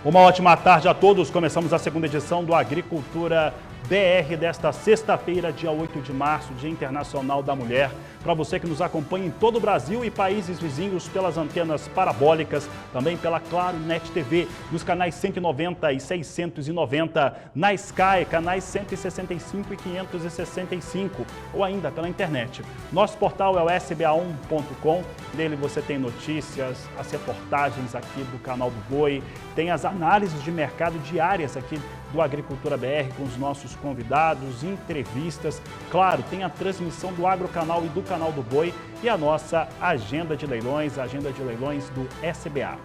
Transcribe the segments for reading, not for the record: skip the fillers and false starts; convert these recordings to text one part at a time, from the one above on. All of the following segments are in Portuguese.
Uma ótima tarde a todos. Começamos a segunda edição do Agricultura BR desta sexta-feira, dia 8 de março, Dia Internacional da Mulher. Para você que nos acompanha em todo o Brasil e países vizinhos pelas antenas parabólicas, também pela Claro Net TV, nos canais 190 e 690, na Sky, canais 165 e 565, ou ainda pela internet. Nosso portal é o sba1.com, nele você tem notícias, as reportagens aqui do canal do Boi, tem as análises de mercado diárias aqui do Agricultura BR com os nossos convidados, entrevistas. Claro, tem a transmissão do Agrocanal e do Canal do Boi e a nossa agenda de leilões, a agenda de leilões do SBA.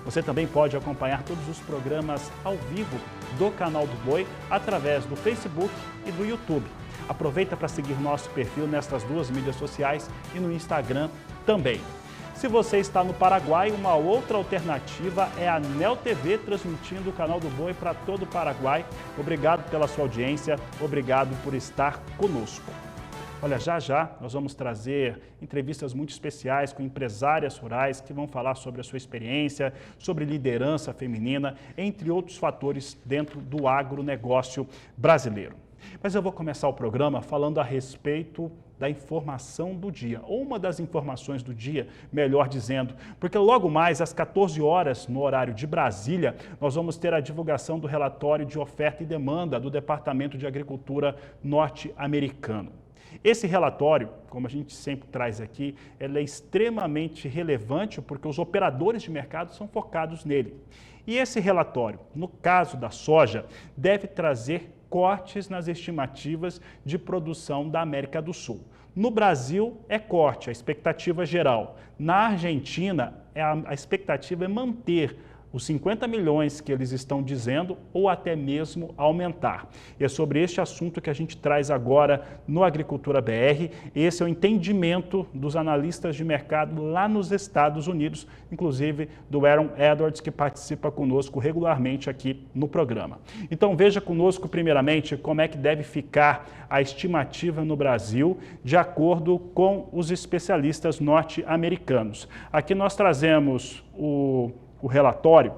Você também pode acompanhar todos os programas ao vivo do Canal do Boi através do Facebook e do YouTube. Aproveita para seguir nosso perfil nessas duas mídias sociais e no Instagram também. Se você está no Paraguai, uma outra alternativa é a Neo TV, transmitindo o Canal do Boi para todo o Paraguai. Obrigado pela sua audiência, obrigado por estar conosco. Olha, já nós vamos trazer entrevistas muito especiais com empresárias rurais que vão falar sobre a sua experiência, sobre liderança feminina, entre outros fatores dentro do agronegócio brasileiro. Mas eu vou começar o programa falando a respeito da informação do dia, ou uma das informações do dia, melhor dizendo, porque logo mais às 14 horas, no horário de Brasília, nós vamos ter a divulgação do relatório de oferta e demanda do Departamento de Agricultura norte-americano. Esse relatório, como a gente sempre traz aqui, ele é extremamente relevante porque os operadores de mercado são focados nele. E esse relatório, no caso da soja, deve trazer cortes nas estimativas de produção da América do Sul. No Brasil é corte, a expectativa geral. Na Argentina, a expectativa é manter os 50 milhões que eles estão dizendo ou até mesmo aumentar. E é sobre este assunto que a gente traz agora no Agricultura BR. Esse é o entendimento dos analistas de mercado lá nos Estados Unidos, inclusive do Aaron Edwards, que participa conosco regularmente aqui no programa. Então veja conosco primeiramente como é que deve ficar a estimativa no Brasil, de acordo com os especialistas norte-americanos. Aqui nós trazemos o relatório,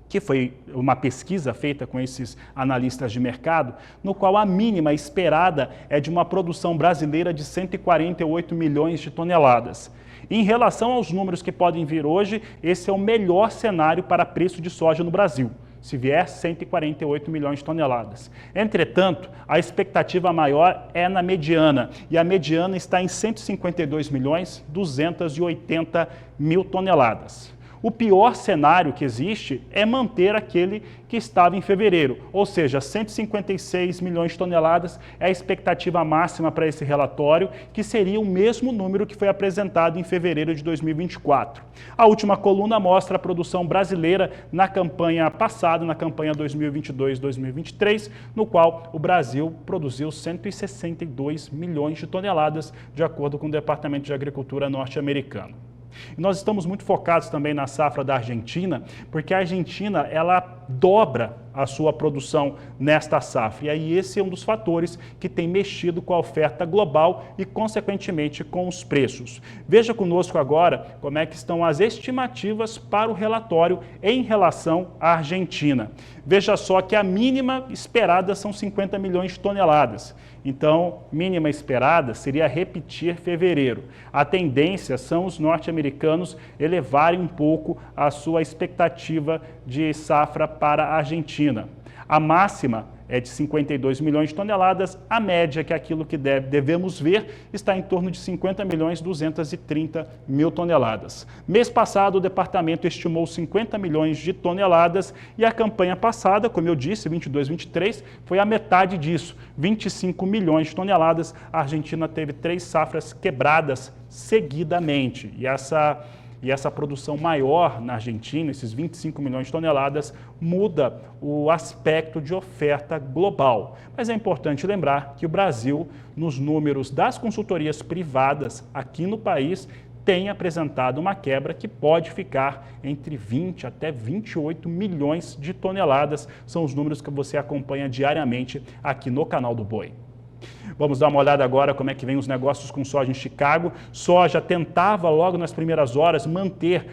que foi uma pesquisa feita com esses analistas de mercado, no qual a mínima esperada é de uma produção brasileira de 148 milhões de toneladas. Em relação aos números que podem vir hoje, esse é o melhor cenário para preço de soja no Brasil. Se vier 148 milhões de toneladas. Entretanto, a expectativa maior é na mediana, e a mediana está em 152 milhões 280 mil toneladas. O pior cenário que existe é manter aquele que estava em fevereiro, ou seja, 156 milhões de toneladas é a expectativa máxima para esse relatório, que seria o mesmo número que foi apresentado em fevereiro de 2024. A última coluna mostra a produção brasileira na campanha passada, na campanha 2022-2023, no qual o Brasil produziu 162 milhões de toneladas, de acordo com o Departamento de Agricultura norte-americano. E nós estamos muito focados também na safra da Argentina, porque a Argentina ela dobra a sua produção nesta safra. E aí esse é um dos fatores que tem mexido com a oferta global e, consequentemente, com os preços. Veja conosco agora como é que estão as estimativas para o relatório em relação à Argentina. Veja só que a mínima esperada são 50 milhões de toneladas. Então, mínima esperada seria repetir fevereiro. A tendência são os norte-americanos elevarem um pouco a sua expectativa de safra para a Argentina. A máxima é de 52 milhões de toneladas, a média, que é aquilo que devemos ver, está em torno de 50 milhões 230 mil toneladas. Mês passado, o departamento estimou 50 milhões de toneladas e a campanha passada, como eu disse, 22-23, foi a metade disso, 25 milhões de toneladas. A Argentina teve 3 safras quebradas seguidamente e essa produção maior na Argentina, esses 25 milhões de toneladas, muda o aspecto de oferta global. Mas é importante lembrar que o Brasil, nos números das consultorias privadas aqui no país, tem apresentado uma quebra que pode ficar entre 20 até 28 milhões de toneladas. São os números que você acompanha diariamente aqui no Canal do Boi. Vamos dar uma olhada agora como é que vem os negócios com soja em Chicago. Soja tentava logo nas primeiras horas manter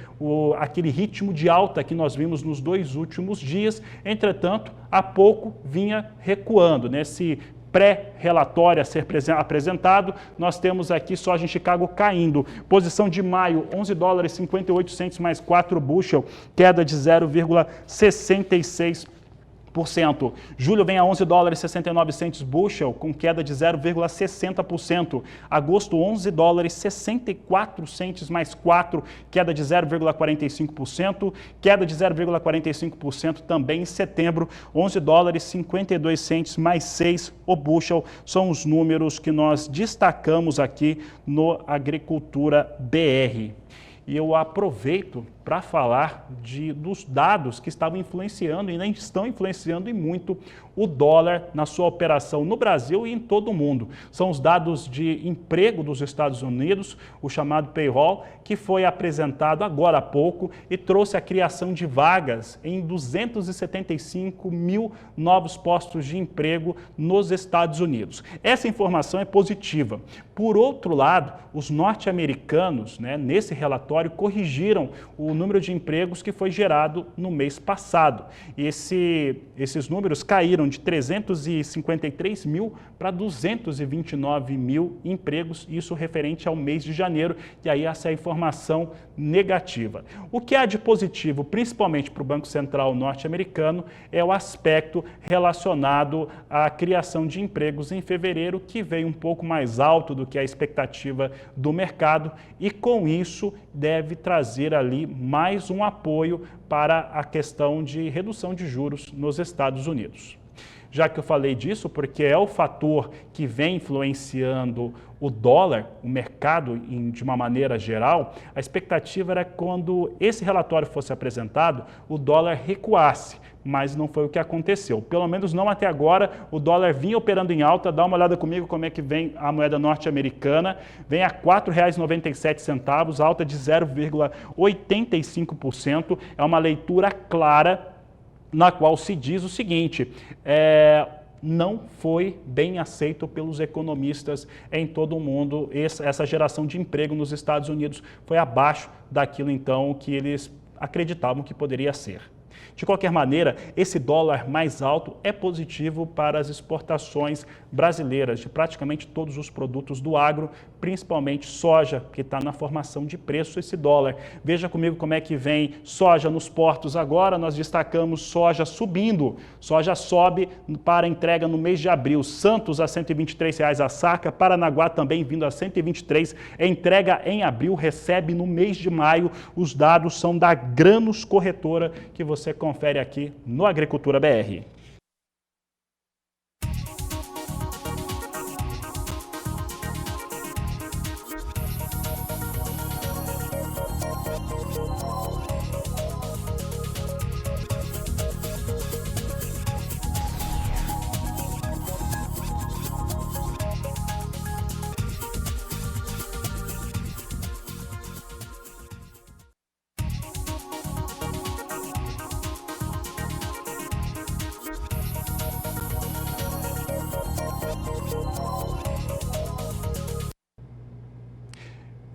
aquele ritmo de alta que nós vimos nos 2 últimos dias. Entretanto, há pouco vinha recuando. Nesse pré-relatório a ser apresentado, nós temos aqui soja em Chicago caindo. Posição de maio, 11 dólares 58 centes mais 4 bushel, queda de 0,66%. Julho vem a 11 dólares 69 centes bushel, com queda de 0,60%. Agosto, 11 dólares 64 centes mais 4, queda de 0,45%. Queda de 0,45% também em setembro, 11 dólares 52 centes mais 6 o bushel. São os números que nós destacamos aqui no Agricultura BR. E eu aproveito para falar dos dados que estavam influenciando e ainda estão influenciando e muito o dólar na sua operação no Brasil e em todo o mundo. São os dados de emprego dos Estados Unidos, o chamado payroll, que foi apresentado agora há pouco e trouxe a criação de vagas em 275 mil novos postos de emprego nos Estados Unidos. Essa informação é positiva. Por outro lado, os norte-americanos, nesse relatório, corrigiram o número de empregos que foi gerado no mês passado. Esses números caíram de 353 mil para 229 mil empregos, isso referente ao mês de janeiro, e aí essa é a informação negativa. O que há de positivo, principalmente para o Banco Central norte-americano, é o aspecto relacionado à criação de empregos em fevereiro, que veio um pouco mais alto do que a expectativa do mercado, e com isso deve trazer ali mais um apoio para a questão de redução de juros nos Estados Unidos. Já que eu falei disso, porque é o fator que vem influenciando o dólar, o mercado de uma maneira geral, a expectativa era quando esse relatório fosse apresentado, o dólar recuasse, mas não foi o que aconteceu. Pelo menos não até agora, o dólar vinha operando em alta. Dá uma olhada comigo como é que vem a moeda norte-americana, vem a R$ 4,97, alta de 0,85%, é uma leitura clara na qual se diz o seguinte: não foi bem aceito pelos economistas em todo o mundo. Essa geração de emprego nos Estados Unidos foi abaixo daquilo, então, que eles acreditavam que poderia ser. De qualquer maneira, esse dólar mais alto é positivo para as exportações brasileiras de praticamente todos os produtos do agro, principalmente soja, que está na formação de preço esse dólar. Veja comigo como é que vem soja nos portos agora. Nós destacamos soja subindo. Soja sobe para entrega no mês de abril. Santos a R$ 123 a saca, Paranaguá também vindo a R$ 123. Entrega em abril, recebe no mês de maio. Os dados são da Grãos Corretora, que você confere aqui no Agricultura BR.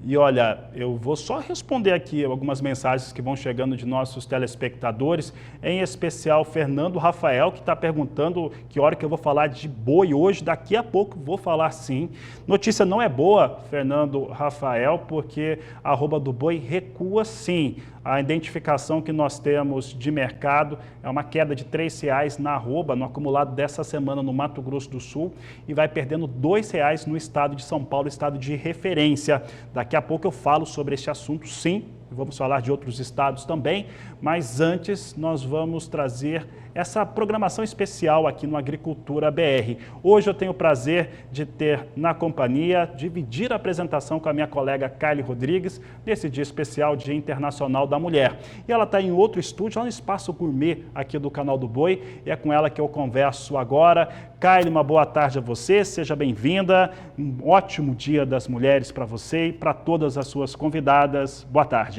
E olha, eu vou só responder aqui algumas mensagens que vão chegando de nossos telespectadores, em especial Fernando Rafael, que está perguntando que hora que eu vou falar de boi hoje. Daqui a pouco vou falar sim. Notícia não é boa, Fernando Rafael, porque a arroba do boi recua sim. A identificação que nós temos de mercado é uma queda de R$ 3,00 na arroba, no acumulado dessa semana no Mato Grosso do Sul, e vai perdendo R$ 2,00 no estado de São Paulo, estado de referência. Daqui a pouco eu falo sobre esse assunto, sim. Vamos falar de outros estados também, mas antes nós vamos trazer essa programação especial aqui no Agricultura BR. Hoje eu tenho o prazer de ter na companhia, dividir a apresentação com a minha colega Kylie Rodrigues, nesse dia especial, Dia Internacional da Mulher. E ela está em outro estúdio, lá no Espaço Gourmet aqui do Canal do Boi, e é com ela que eu converso agora. Kylie, uma boa tarde a você, seja bem-vinda, um ótimo Dia das Mulheres para você e para todas as suas convidadas. Boa tarde.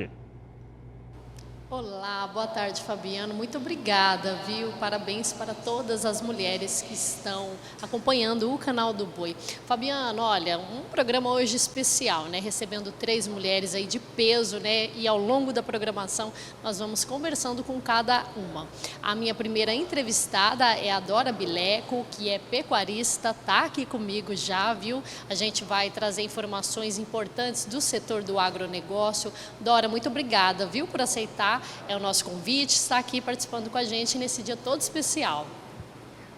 Olá, boa tarde, Fabiano. Muito obrigada, viu? Parabéns para todas as mulheres que estão acompanhando o canal do Boi. Fabiano, olha, um programa hoje especial, né? Recebendo 3 mulheres aí de peso, né? E ao longo da programação nós vamos conversando com cada uma. A minha primeira entrevistada é a Dora Bileco, que é pecuarista, tá aqui comigo já, viu? A gente vai trazer informações importantes do setor do agronegócio. Dora, muito obrigada, viu, por aceitar o nosso convite, está aqui participando com a gente nesse dia todo especial.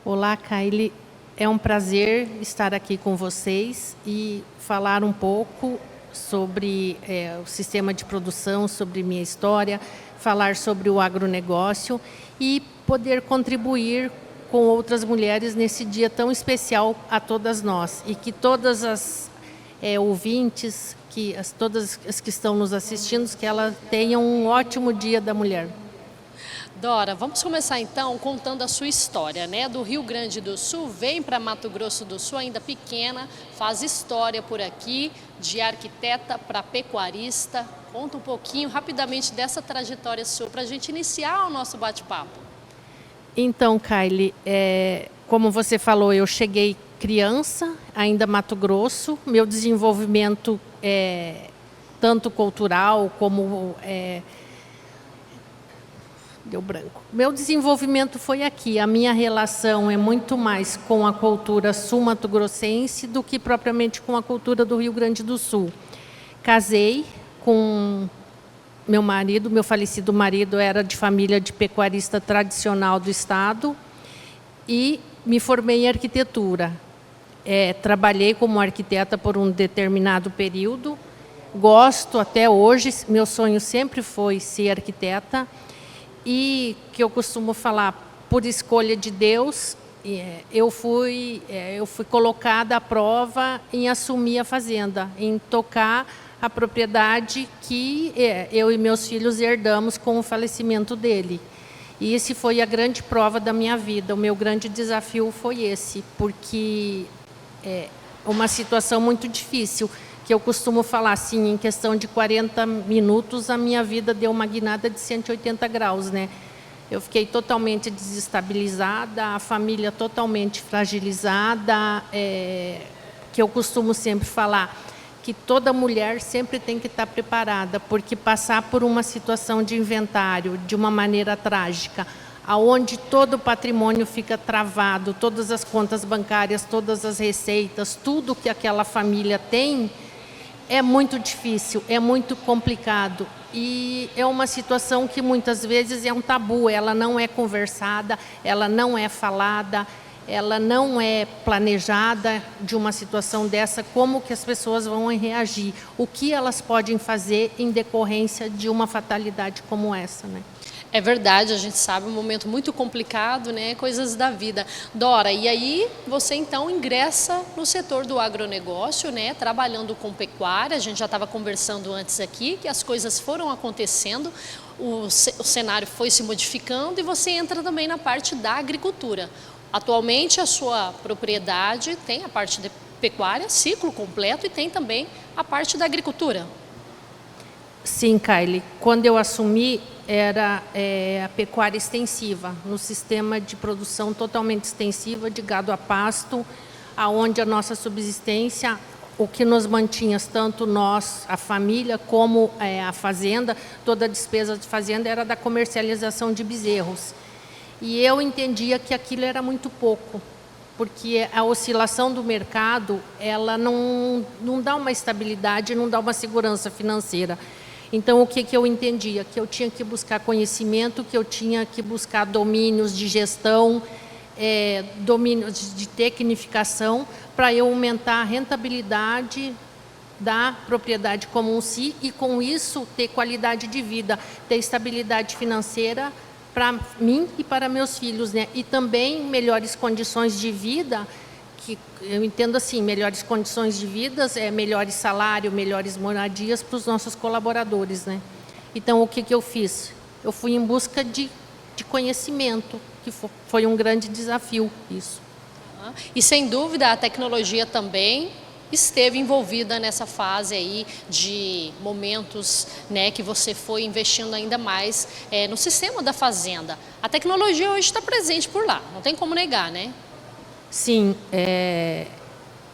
Olá, Kylie. É um prazer estar aqui com vocês e falar um pouco sobre o sistema de produção, sobre minha história, falar sobre o agronegócio e poder contribuir com outras mulheres nesse dia tão especial a todas nós. E que todas as ouvintes, todas as que estão nos assistindo, que elas tenham um ótimo Dia da Mulher. Dora, vamos começar então contando a sua história, né? Do Rio Grande do Sul, vem para Mato Grosso do Sul, ainda pequena, faz história por aqui, de arquiteta para pecuarista. Conta um pouquinho, rapidamente, dessa trajetória sua, para a gente iniciar o nosso bate-papo. Então, Kylie, como você falou, eu cheguei criança, ainda Mato Grosso. Meu desenvolvimento tanto cultural como deu branco. Meu desenvolvimento foi aqui. A minha relação é muito mais com a cultura sul-mato-grossense do que propriamente com a cultura do Rio Grande do Sul. Casei com meu marido, meu falecido marido era de família de pecuarista tradicional do estado e me formei em arquitetura. Trabalhei como arquiteta por um determinado período. Gosto até hoje, meu sonho sempre foi ser arquiteta. E que eu costumo falar, por escolha de Deus, eu fui colocada à prova em assumir a fazenda, em tocar a propriedade que eu e meus filhos herdamos com o falecimento dele. E esse foi a grande prova da minha vida. O meu grande desafio foi esse, porque é uma situação muito difícil, que eu costumo falar assim, em questão de 40 minutos, a minha vida deu uma guinada de 180 graus, né? Eu fiquei totalmente desestabilizada, a família totalmente fragilizada, que eu costumo sempre falar que toda mulher sempre tem que estar preparada, porque passar por uma situação de inventário de uma maneira trágica, aonde todo o patrimônio fica travado, todas as contas bancárias, todas as receitas, tudo que aquela família tem, é muito difícil, é muito complicado. E é uma situação que muitas vezes é um tabu, ela não é conversada, ela não é falada, ela não é planejada de uma situação dessa, como que as pessoas vão reagir, o que elas podem fazer em decorrência de uma fatalidade como essa, né? É verdade, a gente sabe, um momento muito complicado, né? Coisas da vida. Dora, e aí você então ingressa no setor do agronegócio, né? Trabalhando com pecuária, a gente já estava conversando antes aqui, que as coisas foram acontecendo, o cenário foi se modificando e você entra também na parte da agricultura. Atualmente a sua propriedade tem a parte de pecuária, ciclo completo, e tem também a parte da agricultura. Sim, Kylie. Quando eu assumi, era a pecuária extensiva, no sistema de produção totalmente extensiva de gado a pasto, aonde a nossa subsistência, o que nos mantinha, tanto nós, a família, como a fazenda, toda a despesa de fazenda era da comercialização de bezerros. E eu entendia que aquilo era muito pouco, porque a oscilação do mercado, ela não dá uma estabilidade, não dá uma segurança financeira. Então, o que eu entendia? Que eu tinha que buscar conhecimento, que eu tinha que buscar domínios de gestão, domínios de tecnificação, para eu aumentar a rentabilidade da propriedade como um si e, com isso, ter qualidade de vida, ter estabilidade financeira para mim e para meus filhos, né? E também melhores condições de vida, que eu entendo assim, melhores condições de vida, melhores salário, melhores moradias para os nossos colaboradores, né? Então, o que eu fiz? Eu fui em busca de conhecimento, que foi um grande desafio isso. E sem dúvida a tecnologia também esteve envolvida nessa fase aí de momentos, né, que você foi investindo ainda mais no sistema da fazenda. A tecnologia hoje está presente por lá, não tem como negar, né? Sim,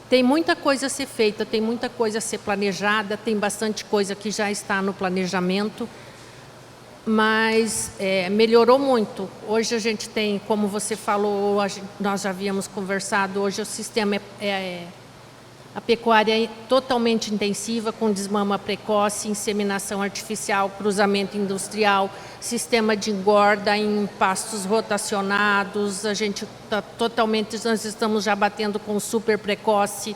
tem muita coisa a ser feita, tem muita coisa a ser planejada, tem bastante coisa que já está no planejamento, mas melhorou muito. Hoje a gente tem, como você falou, nós já havíamos conversado, hoje o sistema a pecuária é totalmente intensiva, com desmama precoce, inseminação artificial, cruzamento industrial, sistema de engorda em pastos rotacionados. A gente está totalmente, nós estamos já batendo com super precoce,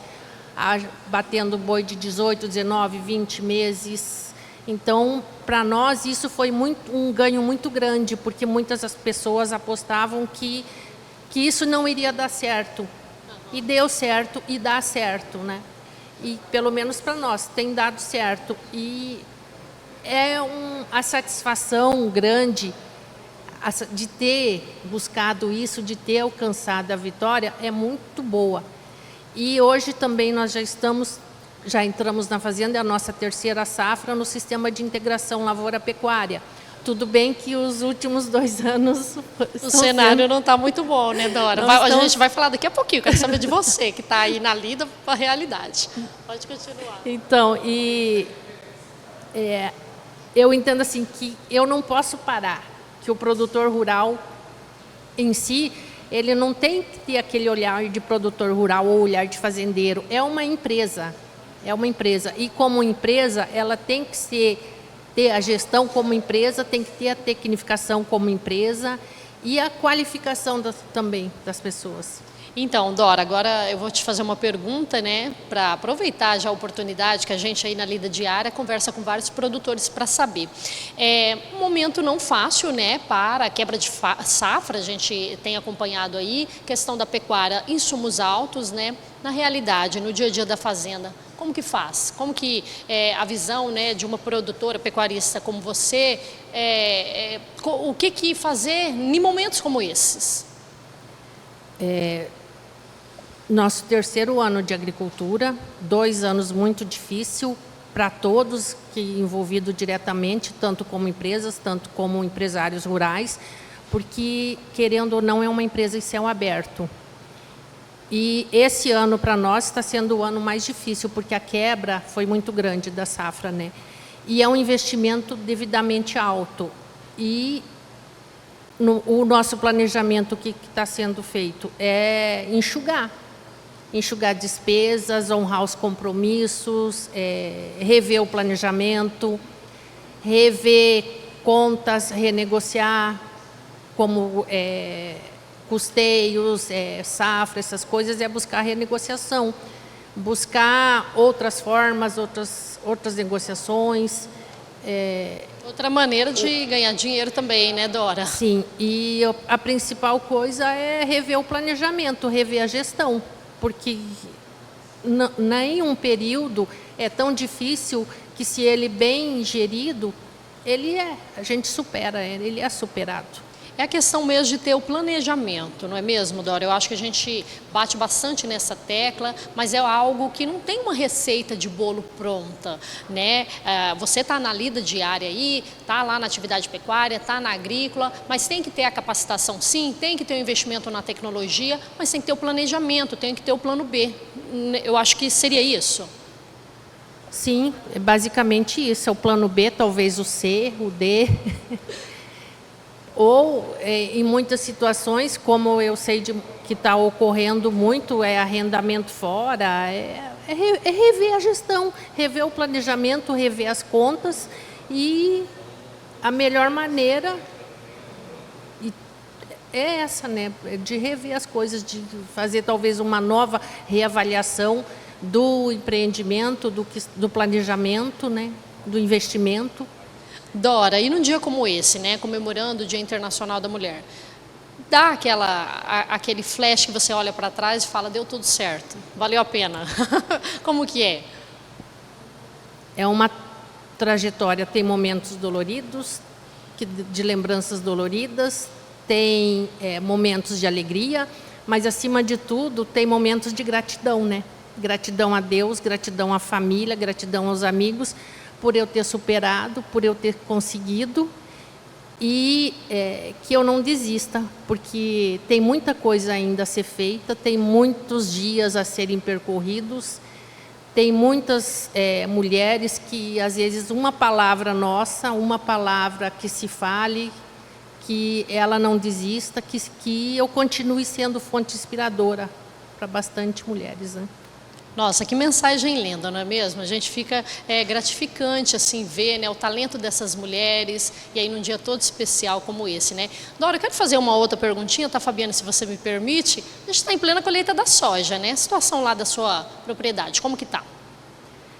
batendo boi de 18, 19, 20 meses. Então, para nós, isso foi um ganho muito grande, porque muitas das pessoas apostavam que isso não iria dar certo. E deu certo e dá certo, né? E pelo menos para nós tem dado certo. E a satisfação grande de ter buscado isso, de ter alcançado a vitória, é muito boa. E hoje também nós já entramos na fazenda, é a nossa terceira safra no sistema de integração lavoura-pecuária. Tudo bem que os últimos 2 anos... O cenário não está muito bom, né, Dora? A gente vai falar daqui a pouquinho, quero saber de você, que está aí na lida para a realidade. Pode continuar. Então, eu entendo assim que eu não posso parar, que o produtor rural em si, ele não tem que ter aquele olhar de produtor rural ou olhar de fazendeiro. É uma empresa. E como empresa, ela tem que ter a gestão como empresa, tem que ter a tecnificação como empresa e a qualificação também das pessoas. Então, Dora, agora eu vou te fazer uma pergunta, né, para aproveitar já a oportunidade que a gente aí na Lida Diária conversa com vários produtores para saber. Um momento não fácil, né, para a quebra de safra, a gente tem acompanhado aí, questão da pecuária, insumos altos, né, na realidade, no dia a dia da fazenda. Como que faz? Como que a visão, né, de uma produtora pecuarista como você, o que fazer em momentos como esses? Nosso terceiro ano de agricultura, 2 anos muito difícil para todos que envolvidos diretamente, tanto como empresas, tanto como empresários rurais, porque, querendo ou não, é uma empresa em céu aberto. E esse ano, para nós, está sendo o ano mais difícil, porque a quebra foi muito grande da safra, né? E é um investimento devidamente alto. E o nosso planejamento, o que está sendo feito? É enxugar despesas, honrar os compromissos, rever o planejamento, rever contas, renegociar, como custeios, safra, essas coisas, é buscar renegociação, buscar outras formas, outras negociações. Outra maneira de ganhar dinheiro também, né, Dora? Sim, e a principal coisa é rever o planejamento, rever a gestão, porque nenhum período é tão difícil que, se ele bem gerido, a gente supera, ele é superado. É a questão mesmo de ter o planejamento, não é mesmo, Dora? Eu acho que a gente bate bastante nessa tecla, mas é algo que não tem uma receita de bolo pronta, né? Você está na lida diária aí, está lá na atividade pecuária, está na agrícola, mas tem que ter a capacitação sim, tem que ter o investimento na tecnologia, mas tem que ter o planejamento, tem que ter o plano B. Eu acho que seria isso. Sim, é basicamente isso, é o plano B, talvez o C, o D... Ou, em muitas situações, como eu sei que está ocorrendo muito, arrendamento fora, rever a gestão, rever o planejamento, rever as contas, e a melhor maneira é essa, né, de rever as coisas, de fazer talvez uma nova reavaliação do empreendimento, do planejamento, né, do investimento. Dora, e num dia como esse, né, comemorando o Dia Internacional da Mulher, dá aquele flash que você olha para trás e fala, deu tudo certo, valeu a pena. Como que é? É uma trajetória, tem momentos doloridos, de lembranças doloridas, tem momentos de alegria, mas, acima de tudo, tem momentos de gratidão, né? Gratidão a Deus, gratidão à família, gratidão aos amigos, por eu ter superado, por eu ter conseguido. E que eu não desista, porque tem muita coisa ainda a ser feita, tem muitos dias a serem percorridos, tem muitas mulheres que, às vezes, uma palavra nossa, uma palavra que se fale, que ela não desista, que eu continue sendo fonte inspiradora para bastante mulheres, né? Nossa, que mensagem linda, não é mesmo? A gente fica gratificante assim ver, né, o talento dessas mulheres, e aí num dia todo especial como esse, né? Dora, eu quero fazer uma outra perguntinha, tá, Fabiana, se você me permite? A gente está em plena colheita da soja, né? A situação lá da sua propriedade, como que tá?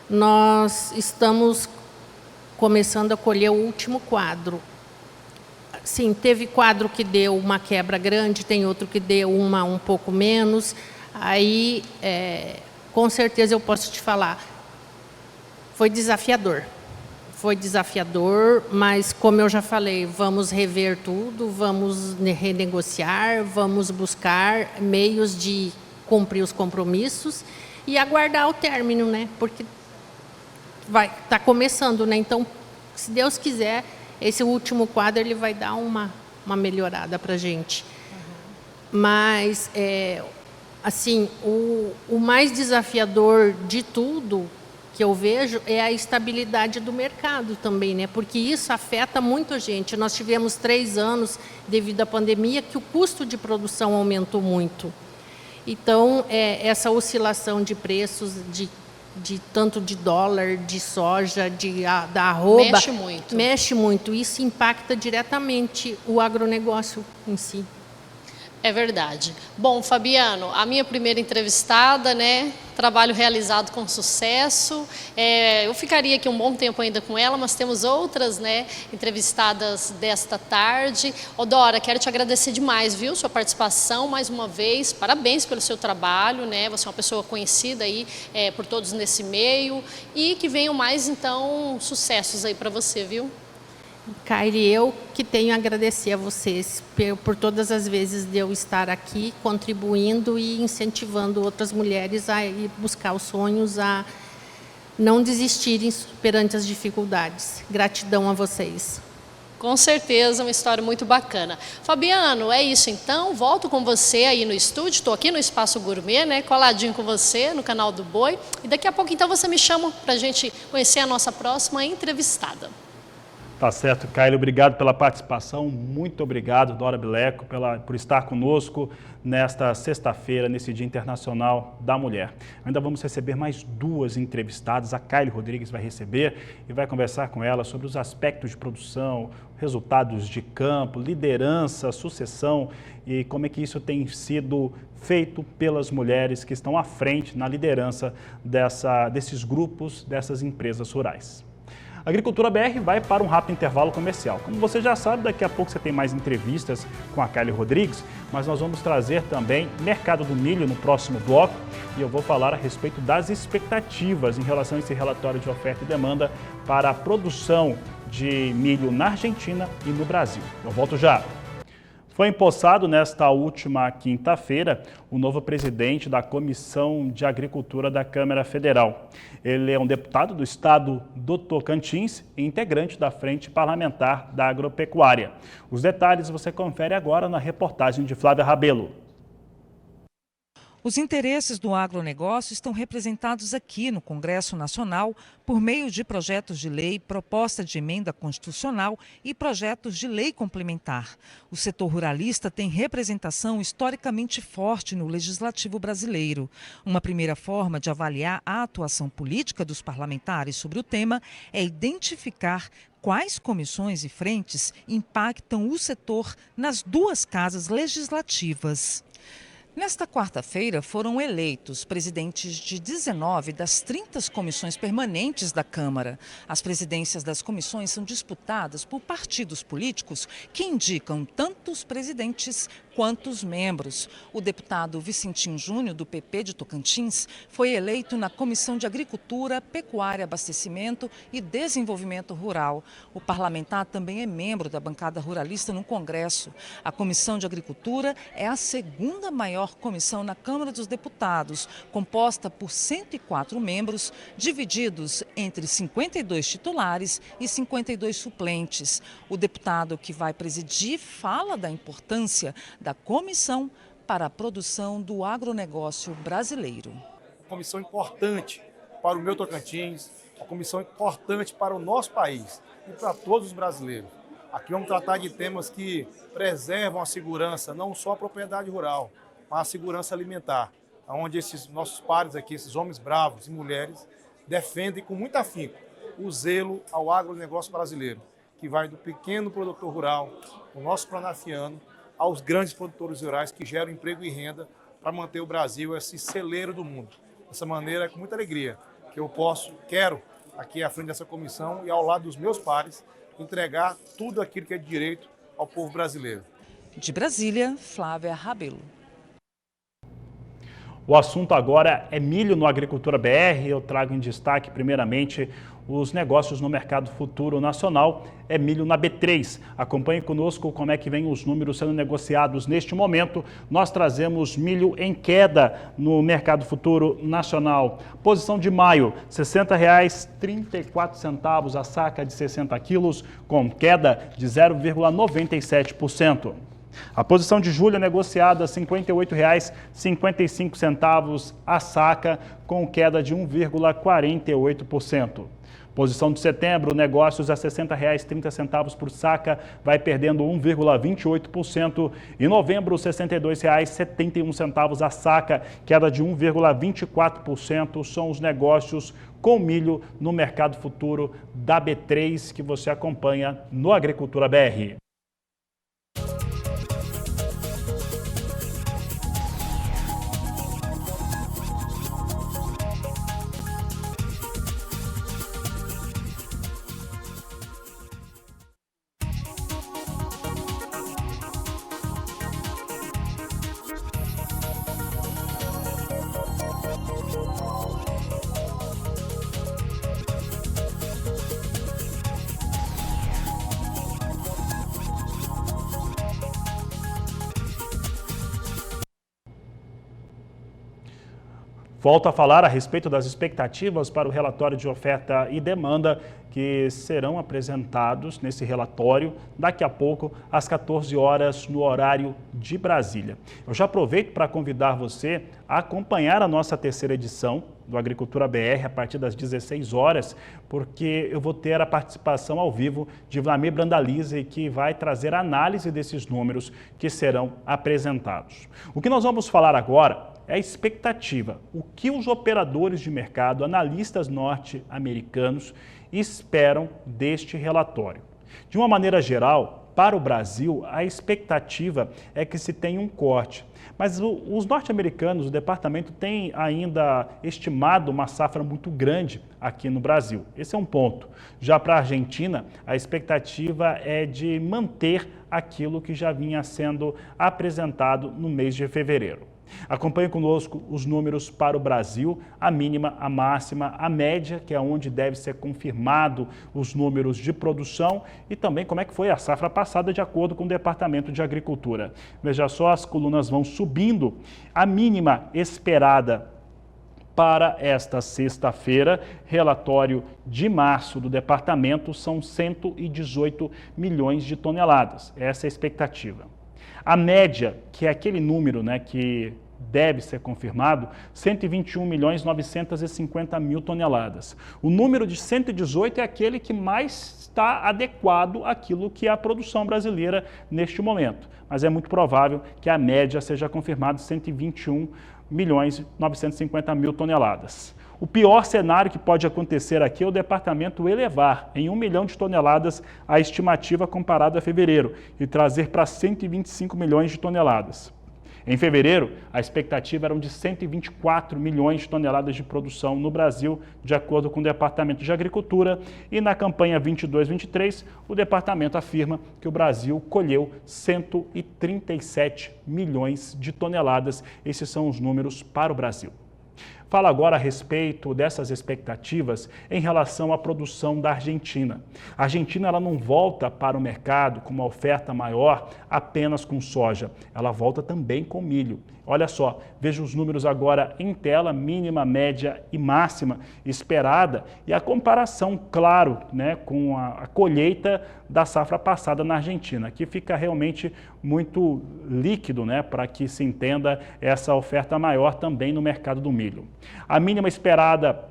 Nós estamos começando a colher o último quadro. Sim, teve quadro que deu uma quebra grande, tem outro que deu uma um pouco menos. Aí, com certeza eu posso te falar, foi desafiador. Foi desafiador, mas como eu já falei, vamos rever tudo, vamos renegociar, vamos buscar meios de cumprir os compromissos e aguardar o término, né? Porque tá começando, né? Então, se Deus quiser, esse último quadro ele vai dar uma melhorada para a gente. Mas, assim, o mais desafiador de tudo que eu vejo é a estabilidade do mercado também, né? Porque isso afeta muito a gente. Nós tivemos 3 anos, devido à pandemia, que o custo de produção aumentou muito. Então, essa oscilação de preços, tanto de dólar, de soja, da arroba... Mexe muito. Mexe muito. Isso impacta diretamente o agronegócio em si. É verdade. Bom, Fabiano, a minha primeira entrevistada, né? Trabalho realizado com sucesso. Eu ficaria aqui um bom tempo ainda com ela, mas temos outras, né, entrevistadas desta tarde. Ô, Dora, quero te agradecer demais, viu? Sua participação mais uma vez. Parabéns pelo seu trabalho, né? Você é uma pessoa conhecida aí por todos nesse meio. E que venham mais, então, sucessos aí para você, viu? Kairi, eu que tenho a agradecer a vocês por todas as vezes de eu estar aqui contribuindo e incentivando outras mulheres a ir buscar os sonhos, a não desistirem perante as dificuldades. Gratidão a vocês. Com certeza, uma história muito bacana. Fabiano, é isso então, volto com você aí no estúdio, estou aqui no Espaço Gourmet, né, coladinho com você no canal do Boi, e daqui a pouco então você me chama para a gente conhecer a nossa próxima entrevistada. Tá certo, Kairi, obrigado pela participação, muito obrigado, Dora Bileco, por estar conosco nesta sexta-feira, nesse Dia Internacional da Mulher. Ainda vamos receber mais 2 entrevistadas, a Kairi Rodrigues vai receber e vai conversar com ela sobre os aspectos de produção, resultados de campo, liderança, sucessão e como é que isso tem sido feito pelas mulheres que estão à frente na liderança desses grupos, dessas empresas rurais. A Agricultura BR vai para um rápido intervalo comercial. Como você já sabe, daqui a pouco você tem mais entrevistas com a Kairi Rodrigues, mas nós vamos trazer também mercado do milho no próximo bloco e eu vou falar a respeito das expectativas em relação a esse relatório de oferta e demanda para a produção de milho na Argentina e no Brasil. Eu volto já. Foi empossado nesta última quinta-feira o novo presidente da Comissão de Agricultura da Câmara Federal. Ele é um deputado do estado do Tocantins e integrante da Frente Parlamentar da Agropecuária. Os detalhes você confere agora na reportagem de Flávia Rabelo. Os interesses do agronegócio estão representados aqui no Congresso Nacional por meio de projetos de lei, proposta de emenda constitucional e projetos de lei complementar. O setor ruralista tem representação historicamente forte no legislativo brasileiro. Uma primeira forma de avaliar a atuação política dos parlamentares sobre o tema é identificar quais comissões e frentes impactam o setor nas 2 casas legislativas. Nesta quarta-feira foram eleitos presidentes de 19 das 30 comissões permanentes da Câmara. As presidências das comissões são disputadas por partidos políticos que indicam tanto os presidentes quanto os membros. O deputado Vicentinho Júnior, do PP de Tocantins, foi eleito na Comissão de Agricultura, Pecuária, Abastecimento e Desenvolvimento Rural. O parlamentar também é membro da bancada ruralista no Congresso. A Comissão de Agricultura é a segunda maior comissão na Câmara dos Deputados, composta por 104 membros, divididos entre 52 titulares e 52 suplentes. O deputado que vai presidir fala da importância da comissão para a produção do agronegócio brasileiro. Comissão importante para o meu Tocantins, uma comissão importante para o nosso país e para todos os brasileiros. Aqui vamos tratar de temas que preservam a segurança, não só a propriedade rural, mas a segurança alimentar, onde esses nossos pares aqui, esses homens bravos e mulheres, defendem com muito afinco o zelo ao agronegócio brasileiro, que vai do pequeno produtor rural, o nosso planafiano, aos grandes produtores rurais que geram emprego e renda para manter o Brasil esse celeiro do mundo. Dessa maneira, é com muita alegria que eu quero, aqui à frente dessa comissão e ao lado dos meus pares, entregar tudo aquilo que é de direito ao povo brasileiro. De Brasília, Flávia Rabelo. O assunto agora é milho no Agricultura BR. Eu trago em destaque, primeiramente, os negócios no mercado futuro nacional. É milho na B3. Acompanhe conosco como é que vem os números sendo negociados neste momento. Nós trazemos milho em queda no mercado futuro nacional. Posição de maio, R$ 60,34 a saca de 60 quilos, com queda de 0,97%. A posição de julho é negociada a R$ 58,55 a saca, com queda de 1,48%. Posição de setembro, negócios a R$ 60,30 por saca, vai perdendo 1,28%. E novembro, R$ 62,71 a saca, queda de 1,24%. São os negócios com milho no mercado futuro da B3 que você acompanha no Agricultura BR. Volto a falar a respeito das expectativas para o relatório de oferta e demanda que serão apresentados nesse relatório daqui a pouco, às 14 horas, no horário de Brasília. Eu já aproveito para convidar você a acompanhar a nossa terceira edição do Agricultura BR a partir das 16 horas, porque eu vou ter a participação ao vivo de Vlamir Brandalize, que vai trazer análise desses números que serão apresentados. O que nós vamos falar agora é a expectativa, o que os operadores de mercado, analistas norte-americanos, esperam deste relatório. De uma maneira geral, para o Brasil, a expectativa é que se tenha um corte. Mas os norte-americanos, o departamento tem ainda estimado uma safra muito grande aqui no Brasil. Esse é um ponto. Já para a Argentina, a expectativa é de manter aquilo que já vinha sendo apresentado no mês de fevereiro. Acompanhe conosco os números para o Brasil, a mínima, a máxima, a média, que é onde deve ser confirmado os números de produção e também como é que foi a safra passada de acordo com o Departamento de Agricultura. Veja só, as colunas vão subindo. A mínima esperada para esta sexta-feira, relatório de março do departamento, são 118 milhões de toneladas. Essa é a expectativa. A média, que é aquele número, que deve ser confirmado, 121.950.000 toneladas. O número de 118 é aquele que mais está adequado àquilo que é a produção brasileira neste momento. Mas é muito provável que a média seja confirmada, 121.950.000 toneladas. O pior cenário que pode acontecer aqui é o departamento elevar em 1 milhão de toneladas a estimativa comparada a fevereiro e trazer para 125 milhões de toneladas. Em fevereiro, a expectativa era de 124 milhões de toneladas de produção no Brasil, de acordo com o Departamento de Agricultura, e na campanha 22-23, o departamento afirma que o Brasil colheu 137 milhões de toneladas. Esses são os números para o Brasil. Fala agora a respeito dessas expectativas em relação à produção da Argentina. A Argentina ela não volta para o mercado com uma oferta maior apenas com soja, ela volta também com milho. Olha só, veja os números agora em tela, mínima, média e máxima esperada e a comparação, claro, né, com a colheita da safra passada na Argentina. Aqui fica realmente muito líquido, né, para que se entenda essa oferta maior também no mercado do milho. A mínima esperada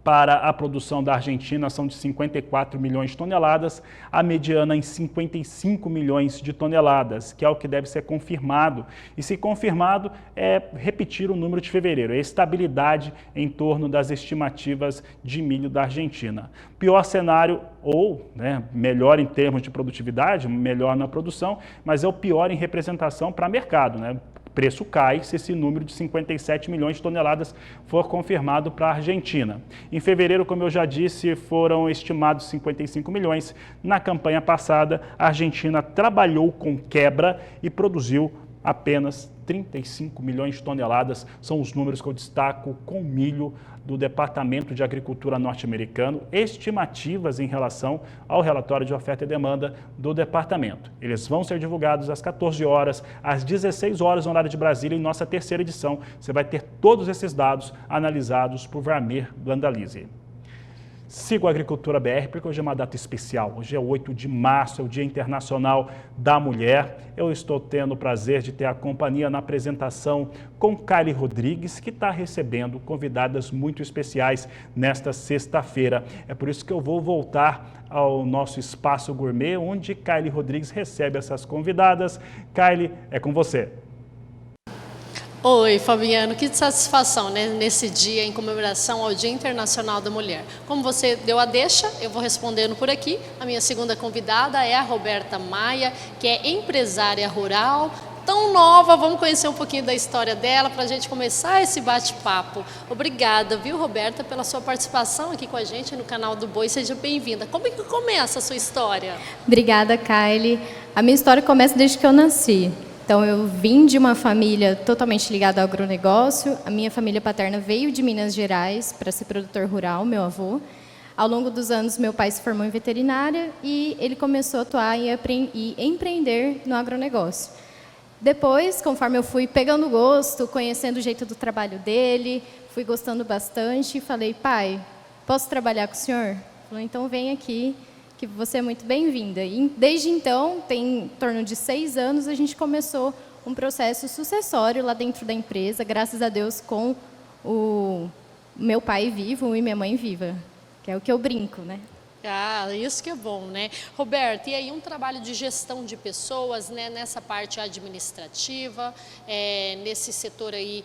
para a produção da Argentina são de 54 milhões de toneladas, a mediana em 55 milhões de toneladas, que é o que deve ser confirmado. E se confirmado, é repetir o número de fevereiro, é estabilidade em torno das estimativas de milho da Argentina. Pior cenário, ou melhor em termos de produtividade, melhor na produção, mas é o pior em representação para mercado, né? O preço cai se esse número de 57 milhões de toneladas for confirmado para a Argentina. Em fevereiro, como eu já disse, foram estimados 55 milhões. Na campanha passada, a Argentina trabalhou com quebra e produziu apenas 35 milhões de toneladas. São os números que eu destaco com milho do Departamento de Agricultura norte-americano, estimativas em relação ao relatório de oferta e demanda do departamento. Eles vão ser divulgados às 14 horas, às 16 horas no horário de Brasília, em nossa terceira edição. Você vai ter todos esses dados analisados por Varmir Blandalize. Siga a Agricultura BR, porque hoje é uma data especial. Hoje é 8 de março, é o Dia Internacional da Mulher. Eu estou tendo o prazer de ter a companhia na apresentação com Kylie Rodrigues, que está recebendo convidadas muito especiais nesta sexta-feira. É por isso que eu vou voltar ao nosso Espaço Gourmet, onde Kylie Rodrigues recebe essas convidadas. Kylie, é com você. Oi, Fabiano, que satisfação, né, nesse dia em comemoração ao Dia Internacional da Mulher. Como você deu a deixa, eu vou respondendo por aqui. A minha segunda convidada é a Roberta Maia, que é empresária rural, tão nova. Vamos conhecer um pouquinho da história dela para a gente começar esse bate-papo. Obrigada, viu, Roberta, pela sua participação aqui com a gente no canal do Boi. Seja bem-vinda. Como é que começa a sua história? Obrigada, Kylie. A minha história começa desde que eu nasci. Então, eu vim de uma família totalmente ligada ao agronegócio. A minha família paterna veio de Minas Gerais para ser produtor rural, meu avô. Ao longo dos anos, meu pai se formou em veterinária e ele começou a atuar e empreender no agronegócio. Depois, conforme eu fui pegando gosto, conhecendo o jeito do trabalho dele, fui gostando bastante, falei, pai, posso trabalhar com o senhor? Ele falou, então vem aqui, que você é muito bem-vinda. E desde então, tem em torno de 6 anos, a gente começou um processo sucessório lá dentro da empresa, graças a Deus, com o meu pai vivo e minha mãe viva, que é o que eu brinco, né? Ah, isso que é bom, né? Roberto, e aí um trabalho de gestão de pessoas, né, nessa parte administrativa, nesse setor aí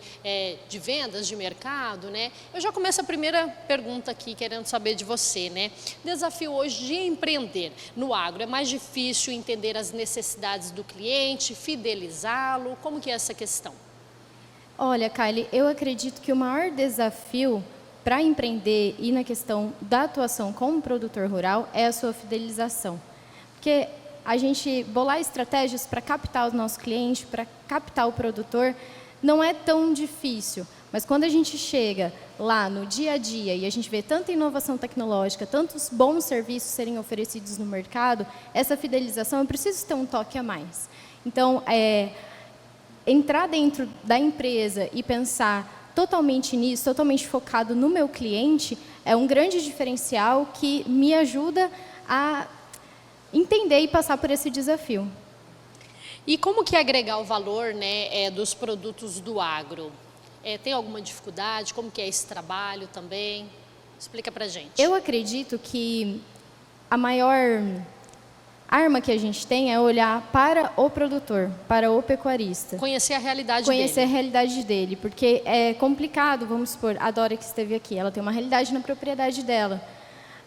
de vendas, de mercado, né? Eu já começo a primeira pergunta aqui, querendo saber de você, né? Desafio hoje de empreender no agro, é mais difícil entender as necessidades do cliente, fidelizá-lo, como que é essa questão? Olha, Kylie, eu acredito que o maior desafio para empreender e na questão da atuação como produtor rural é a sua fidelização. Porque a gente bolar estratégias para captar o nosso cliente, para captar o produtor, não é tão difícil. Mas quando a gente chega lá no dia a dia e a gente vê tanta inovação tecnológica, tantos bons serviços serem oferecidos no mercado, essa fidelização eu preciso ter um toque a mais. Então, entrar dentro da empresa e pensar totalmente nisso, totalmente focado no meu cliente, é um grande diferencial que me ajuda a entender e passar por esse desafio. E como que é agregar o valor, né, dos produtos do agro? Tem alguma dificuldade? Como que é esse trabalho também? Explica pra gente. Eu acredito que a maior arma que a gente tem é olhar para o produtor, para o pecuarista. Conhecer a realidade dele. Conhecer a realidade dele, porque é complicado, vamos supor, a Dora que esteve aqui, ela tem uma realidade na propriedade dela.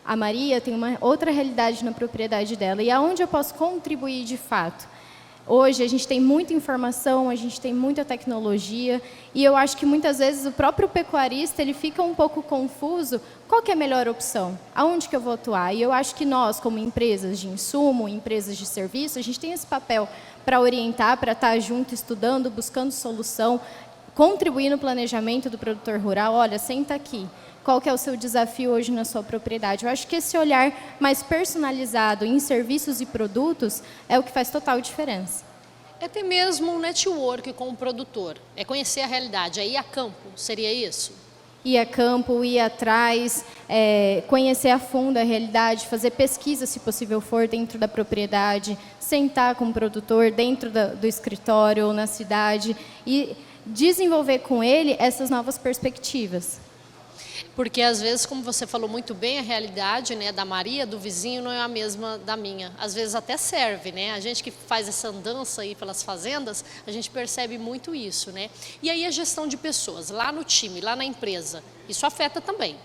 A Maria tem uma outra realidade na propriedade dela. E aonde eu posso contribuir de fato? Hoje a gente tem muita informação, a gente tem muita tecnologia e eu acho que muitas vezes o próprio pecuarista ele fica um pouco confuso. Qual que é a melhor opção? Aonde que eu vou atuar? E eu acho que nós, como empresas de insumo, empresas de serviço, a gente tem esse papel para orientar, para estar junto, estudando, buscando solução, contribuir no planejamento do produtor rural. Olha, senta aqui. Qual que é o seu desafio hoje na sua propriedade? Eu acho que esse olhar mais personalizado em serviços e produtos é o que faz total diferença. É ter mesmo um network com o produtor, é conhecer a realidade, é ir a campo, seria isso? Ir a campo, ir atrás, conhecer a fundo a realidade, fazer pesquisa, se possível for, dentro da propriedade, sentar com o produtor dentro do escritório ou na cidade e desenvolver com ele essas novas perspectivas. Porque às vezes, como você falou muito bem, a realidade, né, da Maria, do vizinho, não é a mesma da minha. Às vezes até serve, né? A gente que faz essa andança aí pelas fazendas, a gente percebe muito isso, né? E aí a gestão de pessoas, lá no time, lá na empresa, isso afeta também.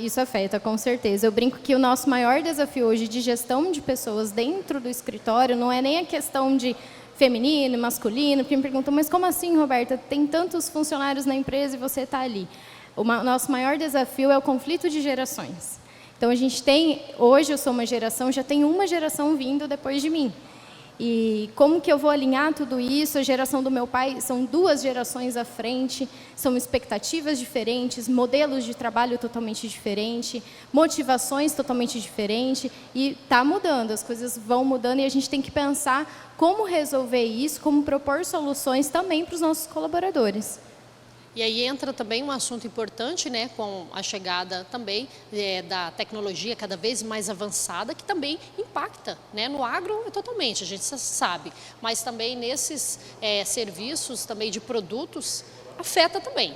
Isso afeta, com certeza. Eu brinco que o nosso maior desafio hoje de gestão de pessoas dentro do escritório não é nem a questão de feminino, masculino, porque me perguntam, mas como assim, Roberta? Tem tantos funcionários na empresa e você está ali. O nosso maior desafio é o conflito de gerações. Então, a gente tem, hoje eu sou uma geração, já tem uma geração vindo depois de mim. E como que eu vou alinhar tudo isso? A geração do meu pai são 2 gerações à frente, são expectativas diferentes, modelos de trabalho totalmente diferentes, motivações totalmente diferentes, e está mudando, as coisas vão mudando e a gente tem que pensar como resolver isso, como propor soluções também para os nossos colaboradores. E aí entra também um assunto importante, né, com a chegada também da tecnologia cada vez mais avançada, que também impacta, né, no agro totalmente, a gente sabe, mas também nesses serviços também de produtos, afeta também.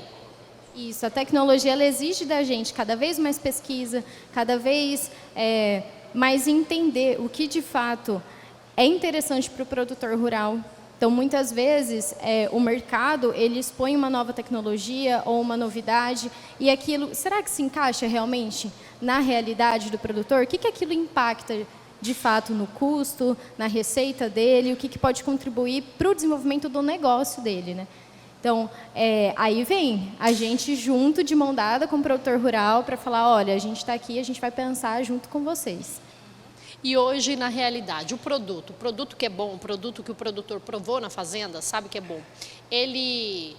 Isso, a tecnologia ela exige da gente cada vez mais pesquisa, cada vez mais entender o que de fato é interessante para o produtor rural. Então, muitas vezes, o mercado, ele expõe uma nova tecnologia ou uma novidade e aquilo, será que se encaixa realmente na realidade do produtor? O que aquilo impacta, de fato, no custo, na receita dele? O que pode contribuir para o desenvolvimento do negócio dele, né? Então, aí vem a gente junto, de mão dada com o produtor rural, para falar, olha, a gente está aqui, a gente vai pensar junto com vocês. E hoje, na realidade, o produto que é bom, o produto que o produtor provou na fazenda, sabe que é bom, ele